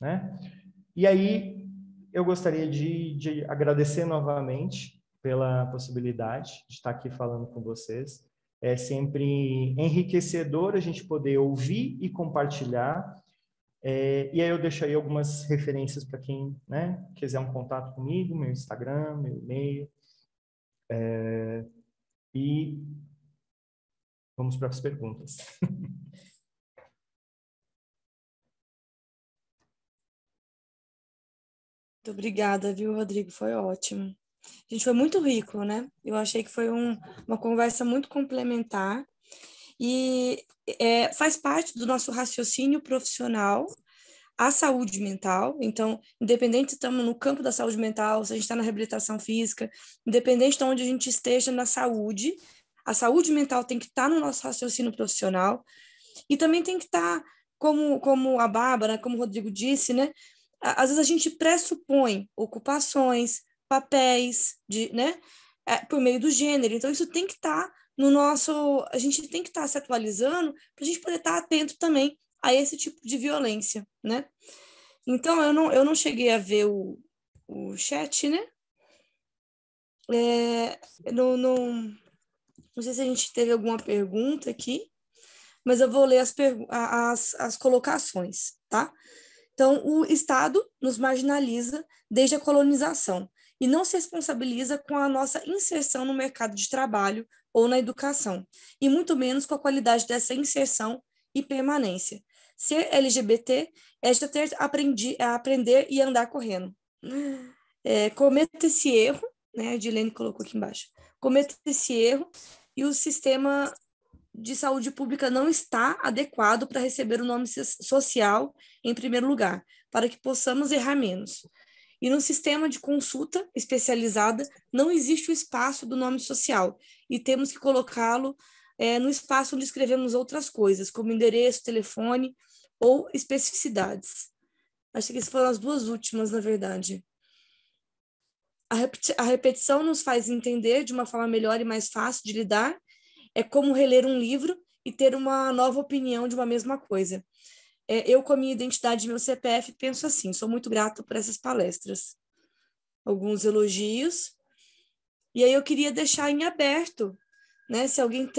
né? E aí eu gostaria de agradecer novamente pela possibilidade de estar aqui falando com vocês. É sempre enriquecedor a gente poder ouvir e compartilhar. E aí eu deixo aí algumas referências para quem, né, quiser um contato comigo, meu Instagram, meu e-mail. E vamos para as perguntas. Muito obrigada, viu, Rodrigo? Foi ótimo. A gente foi muito rico, né? Eu achei que foi uma conversa muito complementar e faz parte do nosso raciocínio profissional a saúde mental. Então, independente se estamos no campo da saúde mental, se a gente está na reabilitação física, independente de onde a gente esteja na saúde, a saúde mental tem que estar no nosso raciocínio profissional e também tem que estar, como a Bárbara, como o Rodrigo disse, né? Às vezes a gente pressupõe ocupações, papéis, né? Por meio do gênero. Então, isso tem que estar no nosso... A gente tem que estar se atualizando para a gente poder estar atento também a esse tipo de violência, né? Então, eu não cheguei a ver o chat, né? Não sei se a gente teve alguma pergunta aqui, mas eu vou ler as colocações, tá? Então, o Estado nos marginaliza desde a colonização e não se responsabiliza com a nossa inserção no mercado de trabalho ou na educação, e muito menos com a qualidade dessa inserção e permanência. Ser LGBT é já ter a aprender e andar correndo. Cometa esse erro, né? A Edilene colocou aqui embaixo. Cometa esse erro e o sistema de saúde pública não está adequado para receber o nome social em primeiro lugar, para que possamos errar menos. E no sistema de consulta especializada não existe o espaço do nome social e temos que colocá-lo no espaço onde escrevemos outras coisas, como endereço, telefone ou especificidades. Acho que essas foram as duas últimas, na verdade. A repetição nos faz entender de uma forma melhor e mais fácil de lidar. É como reler um livro e ter uma nova opinião de uma mesma coisa. Eu, com a minha identidade e meu CPF, penso assim, sou muito grato por essas palestras. Alguns elogios. E aí eu queria deixar em aberto, né? Se alguém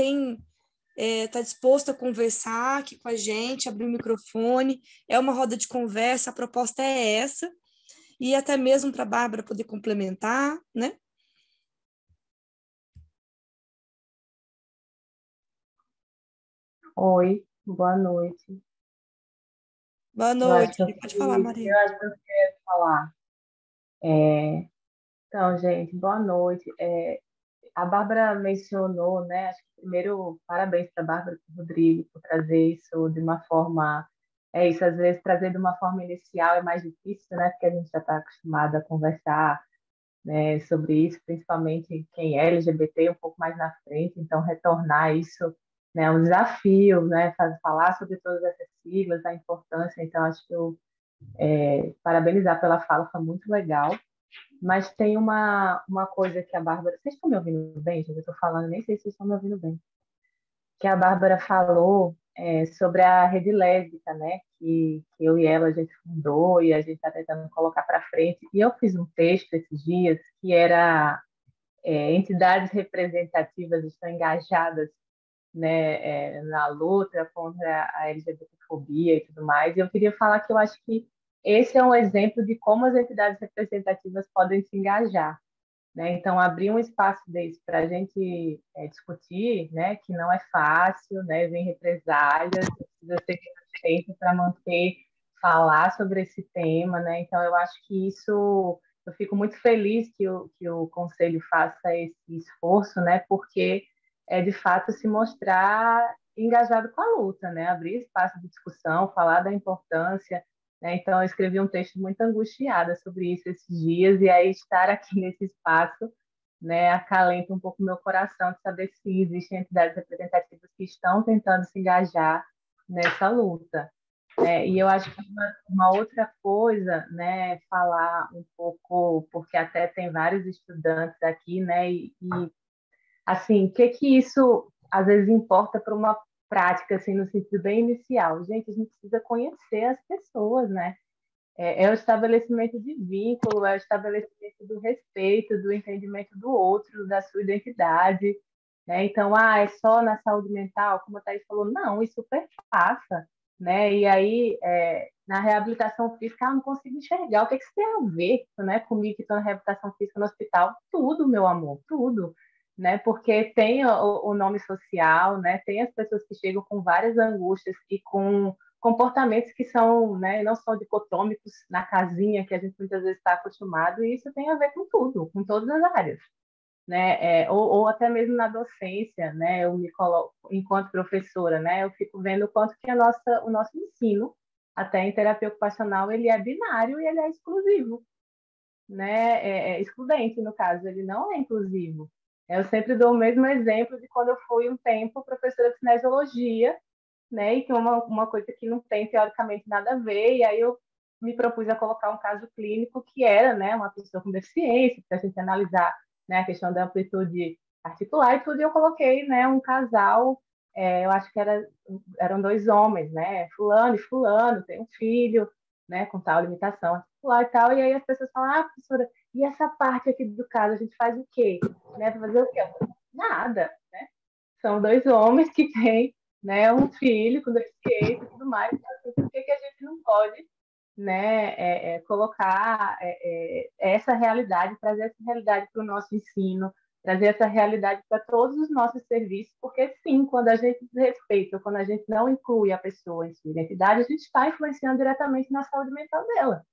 está disposto a conversar aqui com a gente, abrir o microfone, é uma roda de conversa, a proposta é essa, e até mesmo para a Bárbara poder complementar, né? Oi, boa noite. Boa noite, pode falar, Maria. Eu acho que eu queria falar. Então, gente, boa noite. A Bárbara mencionou, né? Acho que primeiro, parabéns para a Bárbara e para o Rodrigo por trazer isso de uma forma. É isso, às vezes trazer de uma forma inicial é mais difícil, né? Porque a gente já está acostumado a conversar, né, sobre isso, principalmente quem é LGBT, um pouco mais na frente. Então, retornar isso, né, é um desafio, né? Falar sobre todas essas siglas, a importância. Então, acho que parabenizar pela fala, foi muito legal. Mas tem uma coisa que a Bárbara. Vocês estão me ouvindo bem, gente? Eu estou falando, nem sei se vocês estão me ouvindo bem. Que a Bárbara falou sobre a rede lésbica, né? Que eu e ela a gente fundou e a gente está tentando colocar para frente. E eu fiz um texto esses dias que era entidades representativas estão engajadas, né, na luta contra a LGBTfobia e tudo mais. E eu queria falar que eu acho que esse é um exemplo de como as entidades representativas podem se engajar, né? Então, abrir um espaço desse para a gente discutir, né, que não é fácil, né, vem represálias, precisa ser resistente para manter, falar sobre esse tema, né? Então, eu acho que isso, eu fico muito feliz que o Conselho faça esse esforço, né, porque é de fato se mostrar engajado com a luta, né? Abrir espaço de discussão, falar da importância, né? Então, eu escrevi um texto muito angustiada sobre isso esses dias, e aí estar aqui nesse espaço, né, acalenta um pouco o meu coração de saber se existem entidades representativas que estão tentando se engajar nessa luta. E eu acho que uma outra coisa, né, falar um pouco, porque até tem vários estudantes aqui, né, e assim, o que isso às vezes importa para uma prática, assim, no sentido bem inicial? Gente, a gente precisa conhecer as pessoas, né? É o estabelecimento de vínculo, é o estabelecimento do respeito, do entendimento do outro, da sua identidade, né? Então, é só na saúde mental, como a Thaís falou, não, isso perpassa, né? E aí, na reabilitação física, eu não consigo enxergar o que isso tem a ver, né, comigo que estou na reabilitação física no hospital. Tudo, meu amor, tudo, né? Porque tem o nome social, né? Tem as pessoas que chegam com várias angústias e com comportamentos que são, né, não são dicotômicos na casinha que a gente muitas vezes está acostumado, e isso tem a ver com tudo, com todas as áreas, né? Ou até mesmo na docência, né? Eu me coloco enquanto professora, né? Eu fico vendo o quanto que o nosso ensino, até em terapia ocupacional, ele é binário e ele é exclusivo, né? Excludente, no caso, ele não é inclusivo. Eu sempre dou o mesmo exemplo de quando eu fui um tempo professora de cinesiologia, né? E que uma coisa que não tem teoricamente nada a ver, e aí eu me propus a colocar um caso clínico que era, né, uma pessoa com deficiência, para a gente analisar, né, a questão da amplitude articular e tudo, e eu coloquei, né, um casal, eu acho que eram dois homens, né, fulano e fulano, tem um filho, né, com tal limitação articular e tal, e aí as pessoas falam, professora, e essa parte aqui do caso, a gente faz o quê? Né, para fazer o quê? Nada, né? São dois homens que têm, né, um filho com deficiência e tudo mais. Então, assim, por que a gente não pode, né, colocar essa realidade, trazer essa realidade para o nosso ensino, trazer essa realidade para todos os nossos serviços? Porque, sim, quando a gente desrespeita, quando a gente não inclui a pessoa em sua identidade, a gente está influenciando diretamente na saúde mental dela.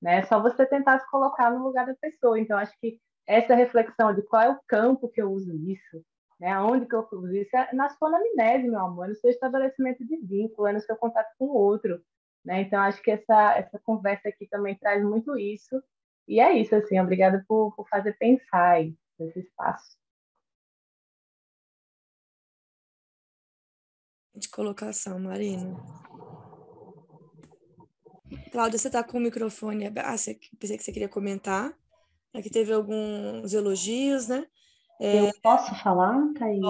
Né? É só você tentar se colocar no lugar da pessoa. Então, acho que essa reflexão de qual é o campo que eu uso isso, né? Aonde que eu uso isso, é na sua anamnese, meu amor, é no seu estabelecimento de vínculo, é no seu contato com o outro. Né? Então, acho que essa conversa aqui também traz muito isso. E é isso, assim, obrigada por fazer pensar aí nesse espaço. De colocação, Marina. Cláudia, você está com o microfone aberto. Pensei que você queria comentar. Aqui teve alguns elogios, né? Eu posso falar, Thaís?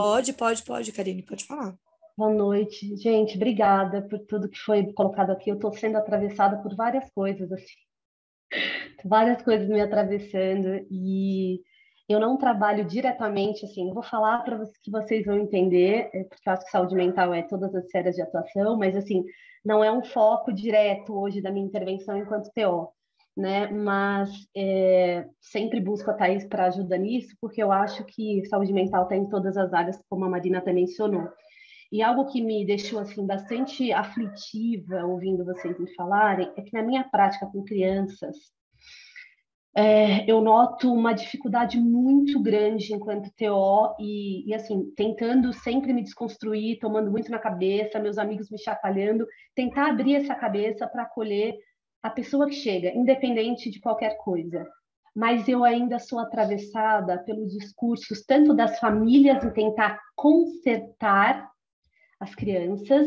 Pode, Karine, pode falar. Boa noite. Gente, obrigada por tudo que foi colocado aqui. Eu estou sendo atravessada por várias coisas, assim. Várias coisas me atravessando e eu não trabalho diretamente, assim, eu vou falar para vocês que vocês vão entender, porque eu acho que saúde mental é todas as esferas de atuação, mas, assim, não é um foco direto hoje da minha intervenção enquanto TO, né? Mas sempre busco a Thaís para ajuda nisso, porque eu acho que saúde mental está em todas as áreas, como a Marina até mencionou. E algo que me deixou assim bastante aflitiva ouvindo vocês me falarem é que na minha prática com crianças eu noto uma dificuldade muito grande enquanto TO e assim, tentando sempre me desconstruir, tomando muito na cabeça, meus amigos me chacoalhando, tentar abrir essa cabeça para acolher a pessoa que chega, independente de qualquer coisa. Mas eu ainda sou atravessada pelos discursos tanto das famílias em tentar consertar as crianças,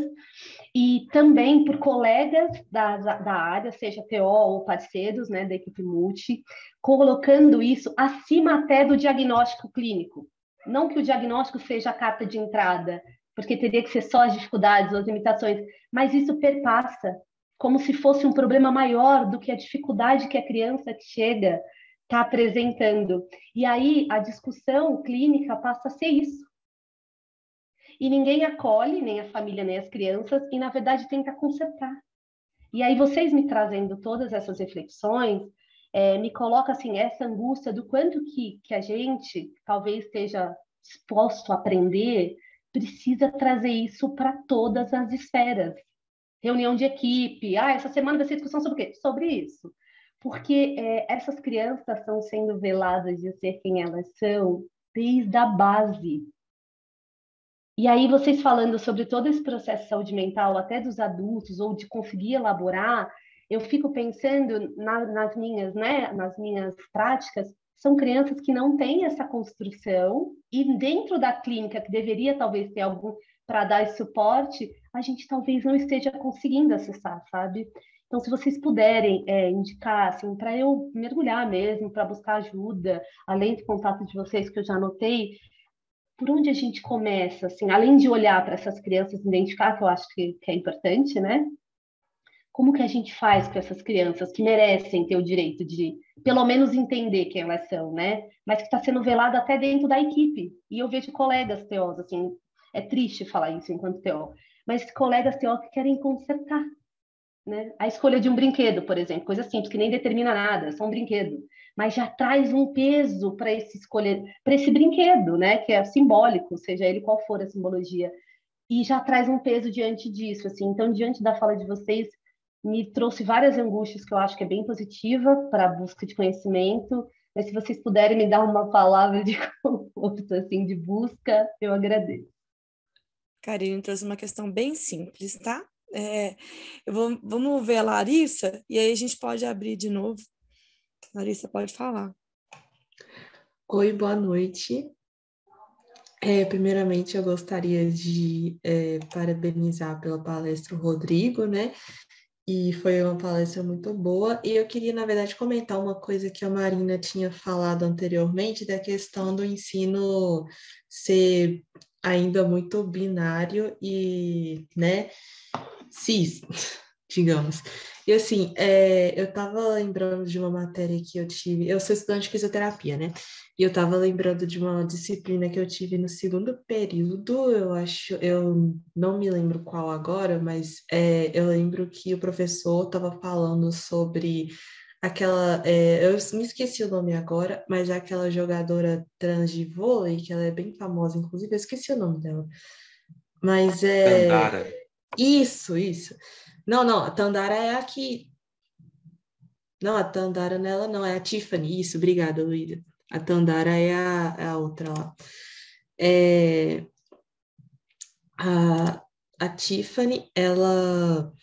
e também por colegas da área, seja TO ou parceiros, né, da equipe multi, colocando isso acima até do diagnóstico clínico. Não que o diagnóstico seja a carta de entrada, porque teria que ser só as dificuldades ou as limitações, mas isso perpassa como se fosse um problema maior do que a dificuldade que a criança que chega está apresentando. E aí a discussão clínica passa a ser isso. E ninguém acolhe, nem a família, nem as crianças, e, na verdade, tenta consertar. E aí, vocês me trazendo todas essas reflexões, me coloca, assim, essa angústia do quanto que a gente, talvez esteja disposto a aprender, precisa trazer isso para todas as esferas. Reunião de equipe, essa semana vai ser discussão sobre o quê? Sobre isso. Porque essas crianças estão sendo veladas de ser quem elas são desde a base. E aí, vocês falando sobre todo esse processo de saúde mental, até dos adultos, ou de conseguir elaborar, eu fico pensando nas minhas, né, nas minhas práticas, são crianças que não têm essa construção, e dentro da clínica, que deveria talvez ter algum para dar esse suporte, a gente talvez não esteja conseguindo acessar, sabe? Então, se vocês puderem indicar, assim, para eu mergulhar mesmo, para buscar ajuda, além do contato de vocês que eu já anotei, por onde a gente começa, assim, além de olhar para essas crianças, identificar, que eu acho que é importante, né? Como que a gente faz com essas crianças que merecem ter o direito de, pelo menos, entender quem elas são, né? Mas que está sendo velado até dentro da equipe. E eu vejo colegas TOs, assim, é triste falar isso enquanto TO, mas colegas TO que querem consertar, né? A escolha de um brinquedo, por exemplo, coisa simples, que nem determina nada, é só um brinquedo, mas já traz um peso para esse escolher, para esse brinquedo, né? Que é simbólico, seja ele qual for a simbologia, e já traz um peso diante disso, assim. Então, diante da fala de vocês, me trouxe várias angústias que eu acho que é bem positiva para a busca de conhecimento. Mas se vocês puderem me dar uma palavra de conforto, assim, de busca, eu agradeço. Karine trouxe uma questão bem simples, tá? Vamos ver a Larissa, e aí a gente pode abrir de novo. Larissa, pode falar. Oi, boa noite. Primeiramente, eu gostaria de parabenizar pela palestra o Rodrigo, né? E foi uma palestra muito boa. E eu queria, na verdade, comentar uma coisa que a Marina tinha falado anteriormente, da questão do ensino ser ainda muito binário e, né, cis, digamos. E assim, eu estava lembrando de uma matéria que eu tive, eu sou estudante de fisioterapia, né? E eu estava lembrando de uma disciplina que eu tive no segundo período, eu acho, eu não me lembro qual agora, mas eu lembro que o professor estava falando sobre aquela, eu me esqueci o nome agora, mas é aquela jogadora trans de vôlei, que ela é bem famosa, inclusive, eu esqueci o nome dela. Mas Tandara. Isso. Não, a Tandara é aqui. Não, a Tandara nela não, é a Tiffany. Isso, obrigada, Luísa. A Tandara é a outra lá. A Tiffany, ela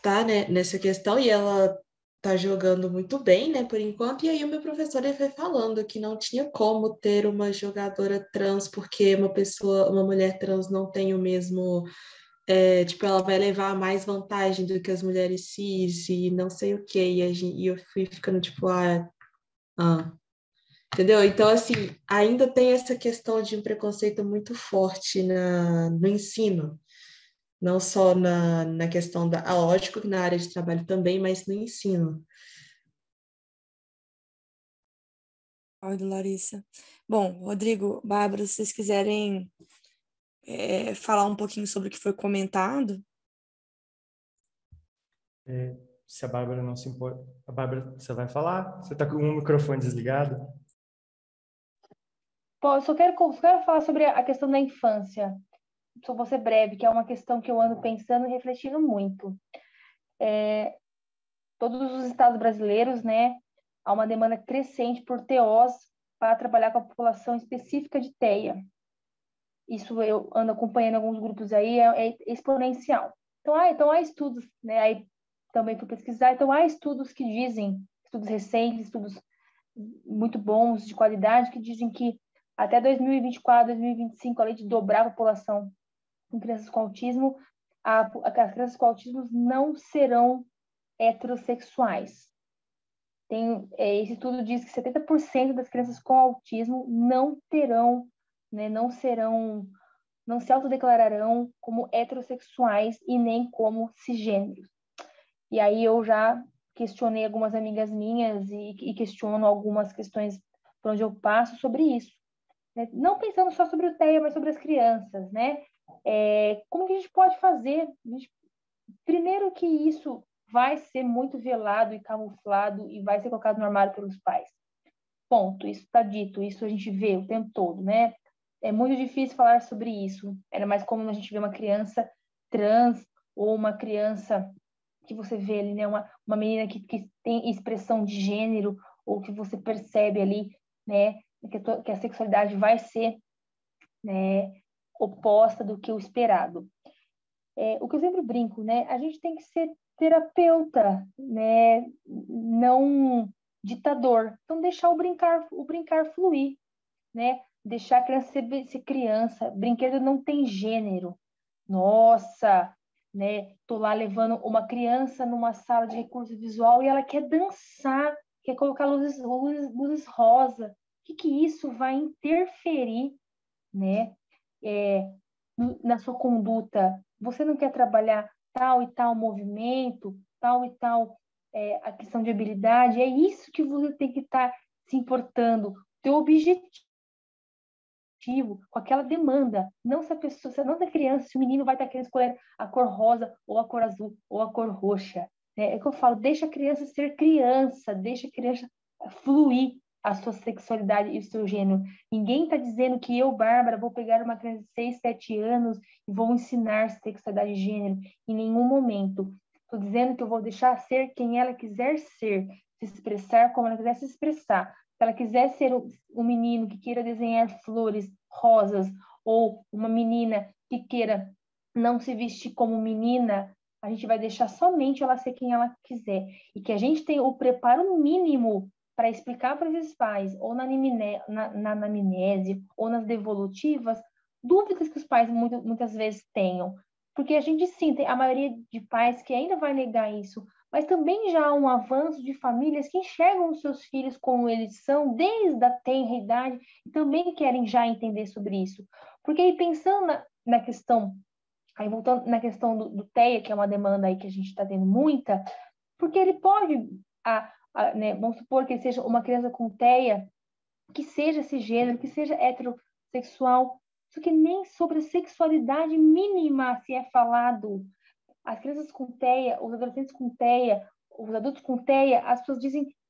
tá, né, nessa questão e ela tá jogando muito bem, né, por enquanto. E aí o meu professor ele foi falando que não tinha como ter uma jogadora trans porque uma mulher trans não tem o mesmo tipo, ela vai levar mais vantagem do que as mulheres cis e não sei o quê. E eu fui ficando tipo, entendeu? Então, assim, ainda tem essa questão de um preconceito muito forte no ensino. Não só na questão lógico que na área de trabalho também, mas no ensino. Oi, Larissa. Bom, Rodrigo, Bárbara, se vocês quiserem falar um pouquinho sobre o que foi comentado. Se a Bárbara não se importa. A Bárbara, você vai falar? Você está com o microfone desligado? Pô, eu só quero falar sobre a questão da infância. Só vou ser breve, que é uma questão que eu ando pensando e refletindo muito. Todos os estados brasileiros, né, há uma demanda crescente por TOs para trabalhar com a população específica de TEA. Isso eu ando acompanhando alguns grupos aí, é exponencial. Então há estudos, né, aí também fui pesquisar, então há estudos que dizem, estudos recentes, estudos muito bons, de qualidade, que dizem que até 2024, 2025, além de dobrar a população com crianças com autismo, as crianças com autismo não serão heterossexuais. Esse estudo diz que 70% das crianças com autismo não terão, né, não se autodeclararão como heterossexuais e nem como cisgêneros. E aí eu já questionei algumas amigas minhas e questiono algumas questões por onde eu passo sobre isso. Né? Não pensando só sobre o TEA, mas sobre as crianças, né? Como que a gente pode fazer? Primeiro que isso vai ser muito velado e camuflado e vai ser colocado no armário pelos pais. Ponto. Isso está dito, isso a gente vê o tempo todo, né? É muito difícil falar sobre isso. Era mais comum a gente ver uma criança trans ou uma criança que você vê ali, né? Uma menina que tem expressão de gênero ou que você percebe ali, né? Que a sexualidade vai ser, né, oposta do que o esperado. O que eu sempre brinco, né? A gente tem que ser terapeuta, né? Não ditador. Então, deixar o brincar fluir, né? Deixar a criança ser criança. Brinquedo não tem gênero. Nossa, né? Tô lá levando uma criança numa sala de recurso visual e ela quer dançar, quer colocar luzes rosa. O que isso vai interferir, né? Na sua conduta? Você não quer trabalhar tal e tal movimento, tal e tal a questão de habilidade? É isso que você tem que estar se importando. Teu objetivo com aquela demanda, não se a pessoa, não se a criança, se o menino vai estar querendo escolher a cor rosa ou a cor azul ou a cor roxa. É que eu falo, deixa a criança ser criança, deixa a criança fluir a sua sexualidade e o seu gênero. Ninguém está dizendo que eu, Bárbara, vou pegar uma criança de 6, 7 anos e vou ensinar sexualidade e gênero em nenhum momento. Estou dizendo que eu vou deixar ser quem ela quiser ser, se expressar como ela quiser se expressar. Se ela quiser ser um menino que queira desenhar flores rosas ou uma menina que queira não se vestir como menina, a gente vai deixar somente ela ser quem ela quiser. E que a gente tenha o preparo mínimo para explicar para esses pais, ou na anamnese, ou nas devolutivas, dúvidas que os pais muitas vezes tenham. Porque a gente sim, tem a maioria de pais que ainda vai negar isso, mas também já há um avanço de famílias que enxergam os seus filhos como eles são desde a tenra idade e também querem já entender sobre isso. Porque aí pensando na questão, aí voltando na questão do TEA, que é uma demanda aí que a gente está tendo muita, porque ele pode, né, vamos supor que ele seja uma criança com TEA, que seja cisgênero, que seja heterossexual, só que nem sobre a sexualidade mínima se é falado. As crianças com TEA, os adolescentes com TEA, os adultos com TEA, as pessoas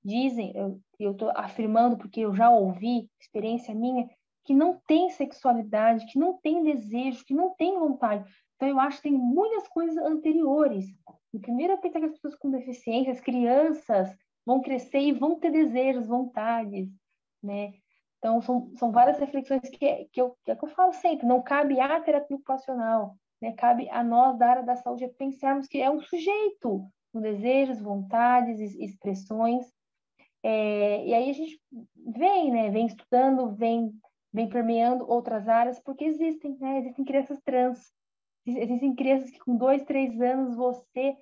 dizem, eu estou afirmando porque eu já ouvi, experiência minha, que não tem sexualidade, que não tem desejo, que não tem vontade. Então, eu acho que tem muitas coisas anteriores. E primeiro, eu pensar que as pessoas com deficiência, as crianças, vão crescer e vão ter desejos, vontades, né? Então, são várias reflexões que eu falo sempre. Não cabe à terapia ocupacional, né? Cabe a nós, da área da saúde, pensarmos que é um sujeito com desejos, vontades, expressões. E aí a gente vem estudando, vem permeando outras áreas, porque existem, né? Existem crianças trans. Existem crianças que com 2, 3 anos você,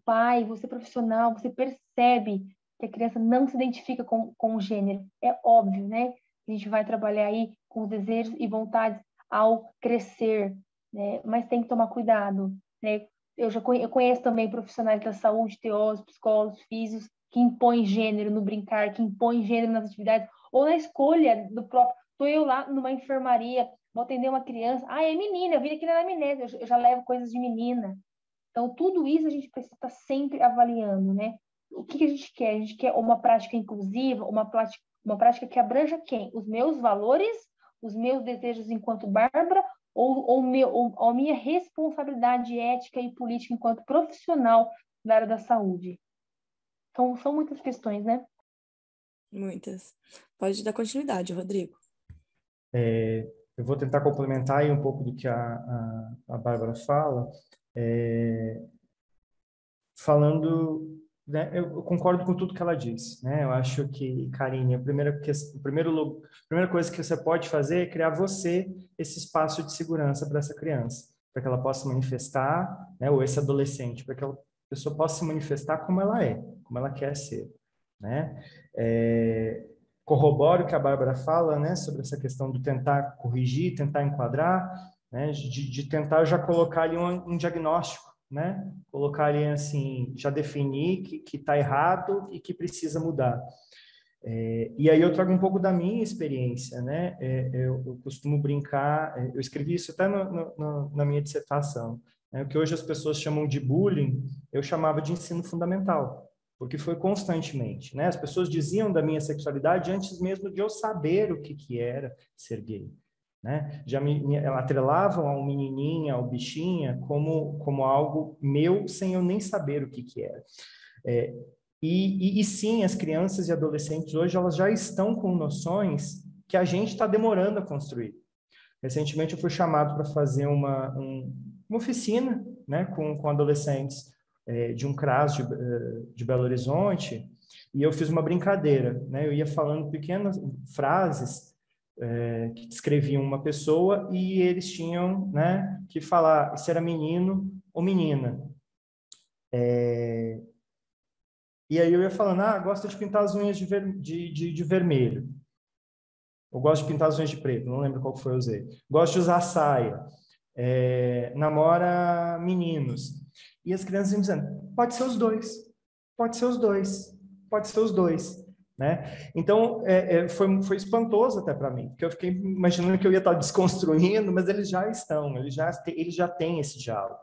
pai, você profissional, você percebe que a criança não se identifica com o gênero. É óbvio, né? A gente vai trabalhar aí com os desejos e vontades ao crescer, né? Mas tem que tomar cuidado, né? Eu conheço também profissionais da saúde, TOs, psicólogos, físicos, que impõem gênero no brincar, que impõem gênero nas atividades, ou na escolha do próprio. Estou eu lá numa enfermaria, vou atender uma criança, é menina, eu vim aqui na anamnese, eu já levo coisas de menina. Então, tudo isso a gente precisa estar sempre avaliando, né? O que a gente quer? A gente quer uma prática inclusiva, uma prática que abranja quem? Os meus valores, os meus desejos enquanto Bárbara, ou a minha responsabilidade ética e política enquanto profissional da área da saúde? Então, são muitas questões, né? Muitas. Pode dar continuidade, Rodrigo. Eu vou tentar complementar aí um pouco do que a Bárbara fala. Falando, né, eu concordo com tudo que ela diz, né? Eu acho que, Karine, a primeira coisa que você pode fazer é criar você esse espaço de segurança para essa criança, para que ela possa manifestar, né, ou esse adolescente, para que a pessoa possa se manifestar como ela é, como ela quer ser, né? Corroboro o que a Bárbara fala, né, sobre essa questão de tentar corrigir, tentar enquadrar, né, de tentar já colocar ali um diagnóstico, né, colocar ali assim, já definir que está errado e que precisa mudar. E aí eu trago um pouco da minha experiência, né, eu costumo brincar, eu escrevi isso até na minha dissertação, né, o que hoje as pessoas chamam de bullying, eu chamava de ensino fundamental, porque foi constantemente, né? As pessoas diziam da minha sexualidade antes mesmo de eu saber o que era ser gay, né? Já me atrelavam ao menininha, ao bichinha, como algo meu, sem eu nem saber o que era. E sim, as crianças e adolescentes hoje, elas já estão com noções que a gente está demorando a construir. Recentemente eu fui chamado para fazer uma oficina, né, com adolescentes de um CRAS de Belo Horizonte, e eu fiz uma brincadeira, né? Eu ia falando pequenas frases que descreviam uma pessoa e eles tinham, né, que falar se era menino ou menina. E aí eu ia falando, gosto de pintar as unhas de vermelho. Eu gosto de pintar as unhas de preto, não lembro qual foi eu usei. Gosto de usar saia. Namora meninos. E as crianças iam dizendo, pode ser os dois, pode ser os dois, pode ser os dois. Né? Então, foi espantoso até para mim, porque eu fiquei imaginando que eu ia estar desconstruindo, mas eles já estão, eles já têm esse diálogo.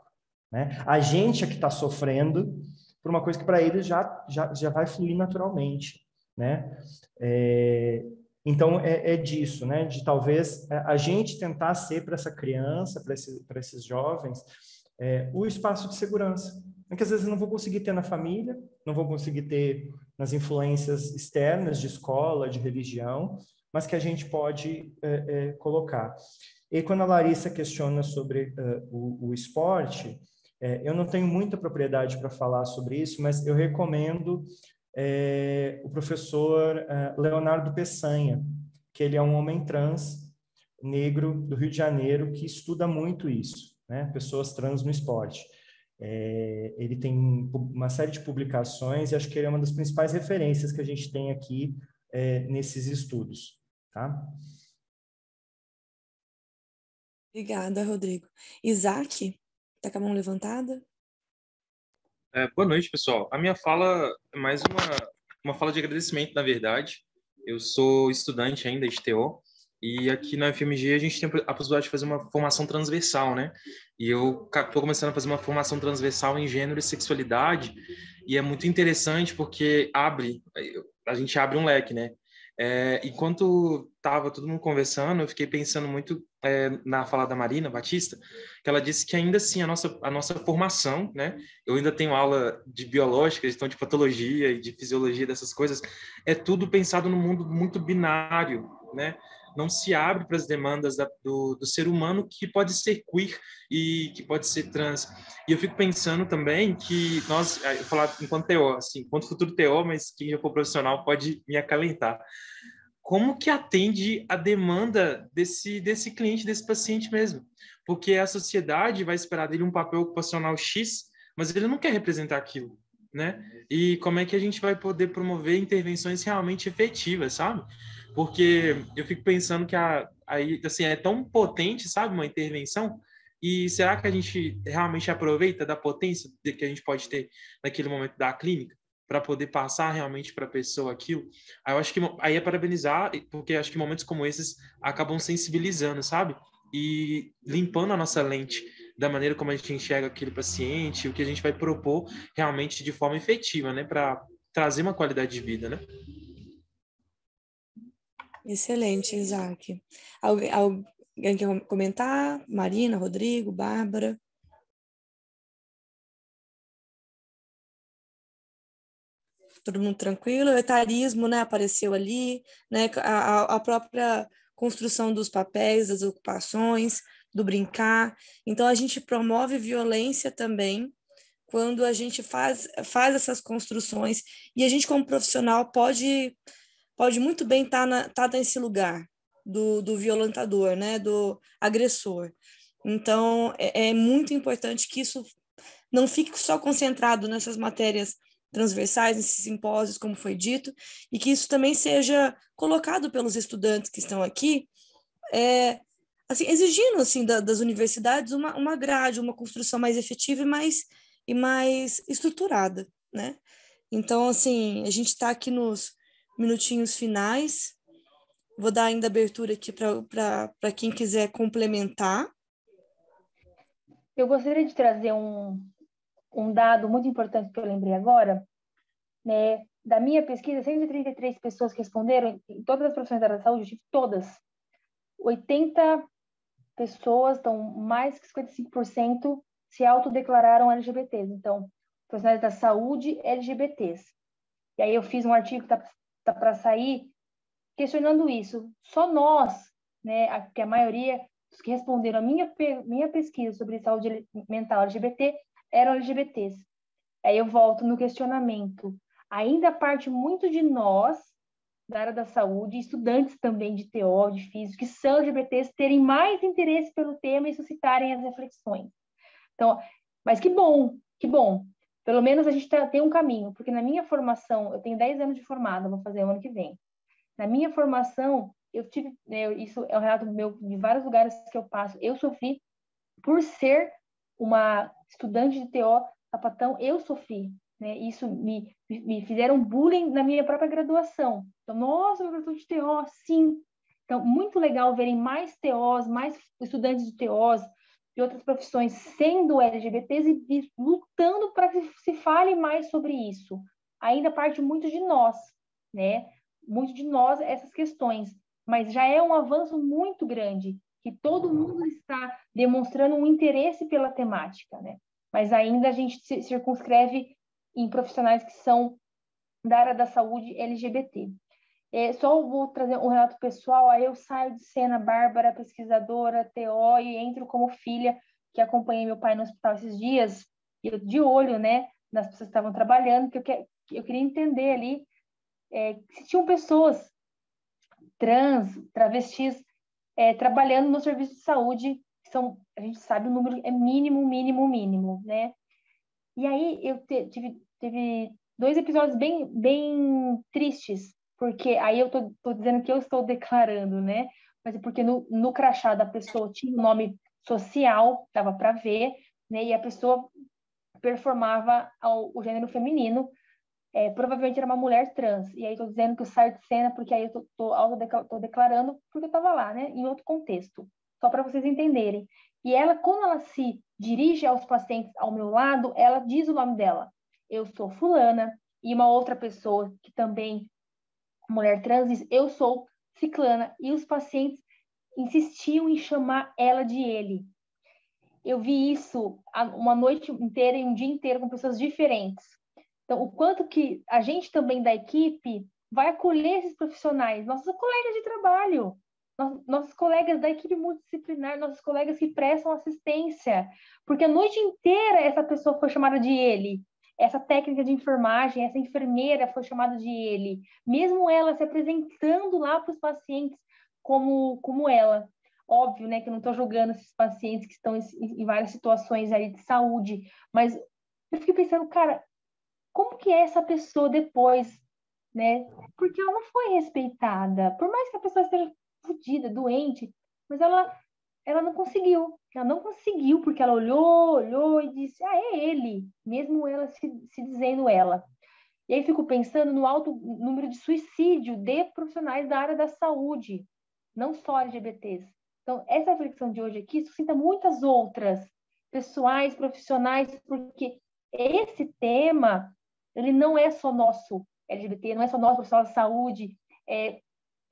Né? A gente é que está sofrendo por uma coisa que para eles já vai fluir naturalmente. Né? Então, é disso, né? De talvez a gente tentar ser para essa criança, para esses jovens, o espaço de segurança. Porque às vezes eu não vou conseguir ter na família, não vou conseguir ter nas influências externas de escola, de religião, mas que a gente pode colocar. E quando a Larissa questiona sobre o esporte, eu não tenho muita propriedade para falar sobre isso, mas eu recomendo o professor Leonardo Peçanha, que ele é um homem trans, negro, do Rio de Janeiro, que estuda muito isso, né? Pessoas trans no esporte. Ele tem uma série de publicações e acho que ele é uma das principais referências que a gente tem aqui nesses estudos. Tá? Obrigada, Rodrigo. Isaac, está com a mão levantada? Boa noite, pessoal. A minha fala é mais uma fala de agradecimento, na verdade. Eu sou estudante ainda de TO e aqui na UFMG a gente tem a possibilidade de fazer uma formação transversal, né? E eu estou começando a fazer uma formação transversal em gênero e sexualidade e é muito interessante porque a gente abre um leque, né? Enquanto estava todo mundo conversando, eu fiquei pensando muito na fala da Marina Batista, que ela disse que ainda assim a nossa formação, né? Eu ainda tenho aula de biológica, então de patologia e de fisiologia dessas coisas, é tudo pensado num mundo muito binário, né? Não se abre para as demandas do ser humano que pode ser queer e que pode ser trans. E eu fico pensando também que eu falar enquanto TO, assim, enquanto futuro TO, mas quem já for profissional pode me acalentar. Como que atende a demanda desse cliente, desse paciente mesmo? Porque a sociedade vai esperar dele um papel ocupacional X, mas ele não quer representar aquilo, né? E como é que a gente vai poder promover intervenções realmente efetivas, sabe? Porque eu fico pensando que aí assim, é tão potente, sabe, uma intervenção, e será que a gente realmente aproveita da potência que a gente pode ter naquele momento da clínica para poder passar realmente para a pessoa aquilo? Aí eu acho que aí é parabenizar, porque acho que momentos como esses acabam sensibilizando, sabe? E limpando a nossa lente da maneira como a gente enxerga aquele paciente, o que a gente vai propor realmente de forma efetiva, né? Para trazer uma qualidade de vida, né? Excelente, Isaac. Alguém quer comentar? Marina, Rodrigo, Bárbara? Todo mundo tranquilo? O etarismo, né, apareceu ali, né, a própria construção dos papéis, das ocupações, do brincar. Então, a gente promove violência também quando a gente faz essas construções e a gente, como profissional, pode muito bem estar nesse lugar do violentador, né, do agressor. Então, é muito importante que isso não fique só concentrado nessas matérias transversais, nesses simpósios, como foi dito, e que isso também seja colocado pelos estudantes que estão aqui, assim, exigindo assim, das universidades uma grade, uma construção mais efetiva e mais estruturada, né? Então, assim, a gente está aqui nos minutinhos finais, vou dar ainda abertura aqui para quem quiser complementar. Eu gostaria de trazer um dado muito importante que eu lembrei agora, né? Da minha pesquisa, 133 pessoas que responderam, em todas as profissões da área da saúde, eu tive todas. 80 pessoas, então mais que 55%, se autodeclararam LGBTs. Então, profissionais da saúde LGBTs. E aí eu fiz um artigo que tá para sair questionando isso. Só nós, né, que a maioria os que responderam a minha pesquisa sobre saúde mental LGBT eram LGBTs. Aí eu volto no questionamento. Ainda parte muito de nós, da área da saúde, estudantes também de TO, de físico, que são LGBTs, terem mais interesse pelo tema e suscitarem as reflexões. Então, mas que bom, que bom. Pelo menos a gente tem um caminho, porque na minha formação, eu tenho 10 anos de formada, vou fazer o ano que vem. Na minha formação, eu tive, isso é um relato meu de vários lugares que eu passo, eu sofri por ser uma estudante de TO sapatão, eu sofri, né? Isso me fizeram bullying na minha própria graduação. Então, nossa, meu graduação de TO, sim. Então, muito legal verem mais TOs, mais estudantes de TOs, de outras profissões sendo LGBTs e lutando para que se fale mais sobre isso. Ainda parte muito de nós, né? Muito de nós essas questões, mas já é um avanço muito grande, que todo mundo está demonstrando um interesse pela temática, né? Mas ainda a gente se circunscreve em profissionais que são da área da saúde LGBT. Só vou trazer um relato pessoal, aí eu saio de cena, Bárbara, pesquisadora, TO, e entro como filha, que acompanhei meu pai no hospital esses dias, eu de olho, né, nas pessoas que estavam trabalhando, que eu queria entender ali se tinham pessoas trans, travestis, trabalhando no serviço de saúde, que são, a gente sabe, o número é mínimo, né? E aí eu teve 2 episódios bem tristes, porque aí eu tô dizendo que eu estou declarando, né? Mas é porque no crachá da pessoa tinha o nome social, dava para ver, né? E a pessoa performava o gênero feminino, provavelmente era uma mulher trans. E aí tô dizendo que eu saio de cena porque aí eu tô declarando porque eu estava lá, né? Em outro contexto, só para vocês entenderem. E ela, quando ela se dirige aos pacientes ao meu lado, ela diz o nome dela. Eu sou fulana. E uma outra pessoa que também, mulher trans, diz, eu sou ciclana. E os pacientes insistiam em chamar ela de ele. Eu vi isso uma noite inteira e um dia inteiro com pessoas diferentes. Então, o quanto que a gente também da equipe vai acolher esses profissionais, nossos colegas de trabalho, nossos colegas da equipe multidisciplinar, nossos colegas que prestam assistência, porque a noite inteira essa pessoa foi chamada de ele, essa técnica de enfermagem, essa enfermeira foi chamada de ele, mesmo ela se apresentando lá para os pacientes como ela. Óbvio, né, que eu não estou julgando esses pacientes que estão em várias situações aí de saúde, mas eu fiquei pensando, cara, como que é essa pessoa depois, né? Porque ela não foi respeitada. Por mais que a pessoa esteja fodida, doente, mas ela não conseguiu. Ela não conseguiu porque ela olhou e disse, é ele, mesmo ela se dizendo ela. E aí fico pensando no alto número de suicídio de profissionais da área da saúde, não só LGBTs. Então, essa reflexão de hoje aqui suscita muitas outras, pessoais, profissionais, porque esse tema ele não é só nosso LGBT, não é só nosso profissional de saúde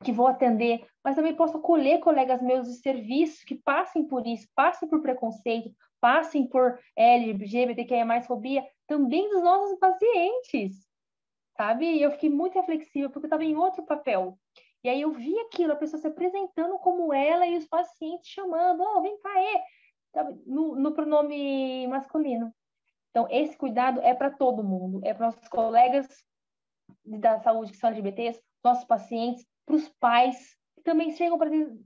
que vou atender, mas também posso acolher colegas meus de serviço que passem por isso, passem por preconceito, passem por LGBTQIA+, fobia, também dos nossos pacientes, sabe? E eu fiquei muito reflexiva, porque eu estava em outro papel. E aí eu vi aquilo, a pessoa se apresentando como ela e os pacientes chamando, vem cá, no pronome masculino. Então, esse cuidado é para todo mundo, é para nossos colegas da saúde que são LGBTs, nossos pacientes, para os pais, que também chegam,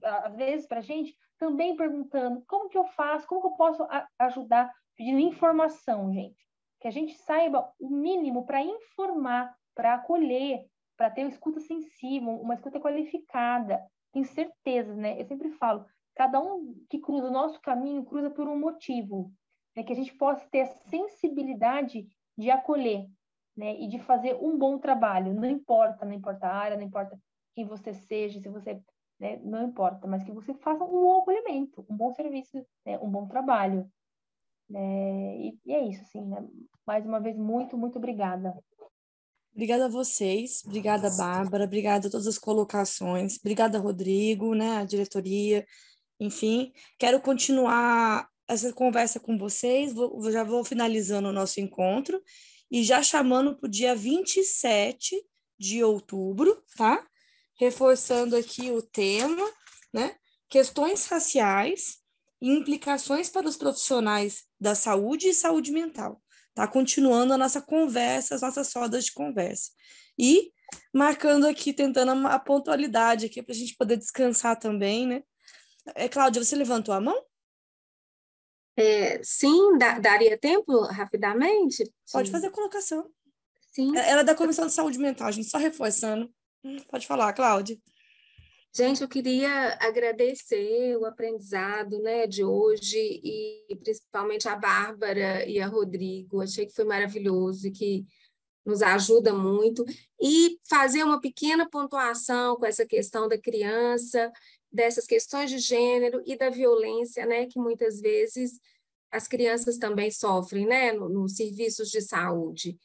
às vezes, para a gente, também perguntando como que eu faço, como que eu posso ajudar, pedindo informação, gente. Que a gente saiba o mínimo para informar, para acolher, para ter uma escuta sensível, uma escuta qualificada. Tenho certeza, né? Eu sempre falo, cada um que cruza o nosso caminho, cruza por um motivo. Né, que a gente possa ter a sensibilidade de acolher, né, e de fazer um bom trabalho. Não importa a área, não importa quem você seja, se você, né, não importa, mas que você faça um bom acolhimento, um bom serviço, né, um bom trabalho. E é isso, assim, né? Mais uma vez, muito, muito obrigada. Obrigada a vocês, obrigada, Bárbara, obrigada a todas as colocações, obrigada, Rodrigo, né, a diretoria, enfim, quero continuar essa conversa com vocês, já vou finalizando o nosso encontro e já chamando para o dia 27 de outubro, tá? Reforçando aqui o tema, né? questões raciais e implicações para os profissionais da saúde e saúde mental. Tá continuando a nossa conversa, as nossas rodas de conversa. E marcando aqui, tentando a pontualidade aqui, para a gente poder descansar também, né? Cláudia, você levantou a mão? Sim, daria tempo rapidamente? Pode fazer a colocação. Sim. Ela é da Comissão de Saúde Mental, a gente só reforçando. Pode falar, Cláudia. Gente, eu queria agradecer o aprendizado, né, de hoje e principalmente a Bárbara e a Rodrigo. Achei que foi maravilhoso e que nos ajuda muito. E fazer uma pequena pontuação com essa questão da criança, dessas questões de gênero e da violência, né, que muitas vezes as crianças também sofrem, né, nos serviços de saúde.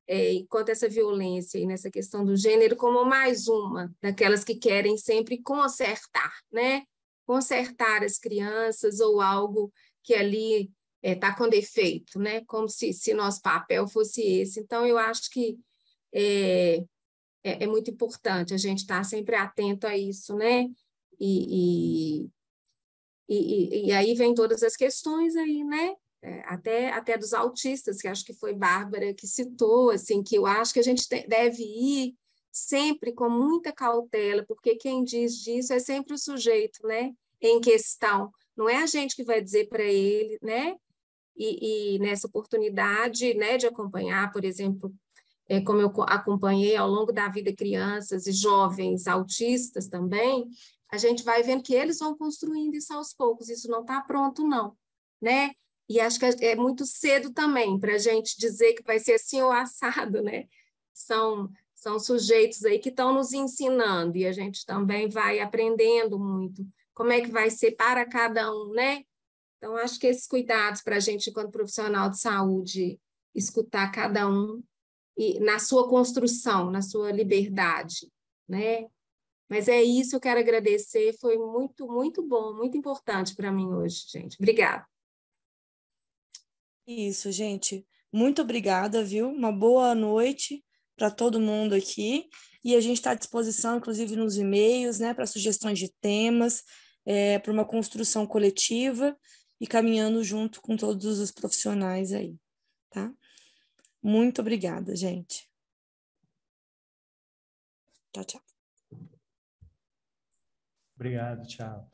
Enquanto essa violência e nessa questão do gênero como mais uma daquelas que querem sempre consertar, né? Consertar as crianças ou algo que ali está com defeito, né? Como se nosso papel fosse esse. Então, eu acho que é muito importante a gente estar sempre atento a isso, né? E aí vem todas as questões aí, né? Até dos autistas, que acho que foi Bárbara que citou, assim, que eu acho que a gente deve ir sempre com muita cautela, porque quem diz disso é sempre o sujeito, né, em questão. Não é a gente que vai dizer para ele, né? E nessa oportunidade, né, de acompanhar, por exemplo, como eu acompanhei ao longo da vida crianças e jovens autistas também, a gente vai vendo que eles vão construindo isso aos poucos, isso não está pronto, não, né? E acho que é muito cedo também para a gente dizer que vai ser assim ou assado, né? São sujeitos aí que estão nos ensinando e a gente também vai aprendendo muito como é que vai ser para cada um, né? Então, acho que esses cuidados para a gente, enquanto profissional de saúde, escutar cada um e na sua construção, na sua liberdade, né? Mas é isso, eu quero agradecer, foi muito, muito bom, muito importante para mim hoje, gente. Obrigada. Isso, gente. Muito obrigada, viu? Uma boa noite para todo mundo aqui. E a gente está à disposição, inclusive, nos e-mails, né, para sugestões de temas, para uma construção coletiva e caminhando junto com todos os profissionais aí, tá? Muito obrigada, gente. Tchau, tchau. Obrigado, tchau.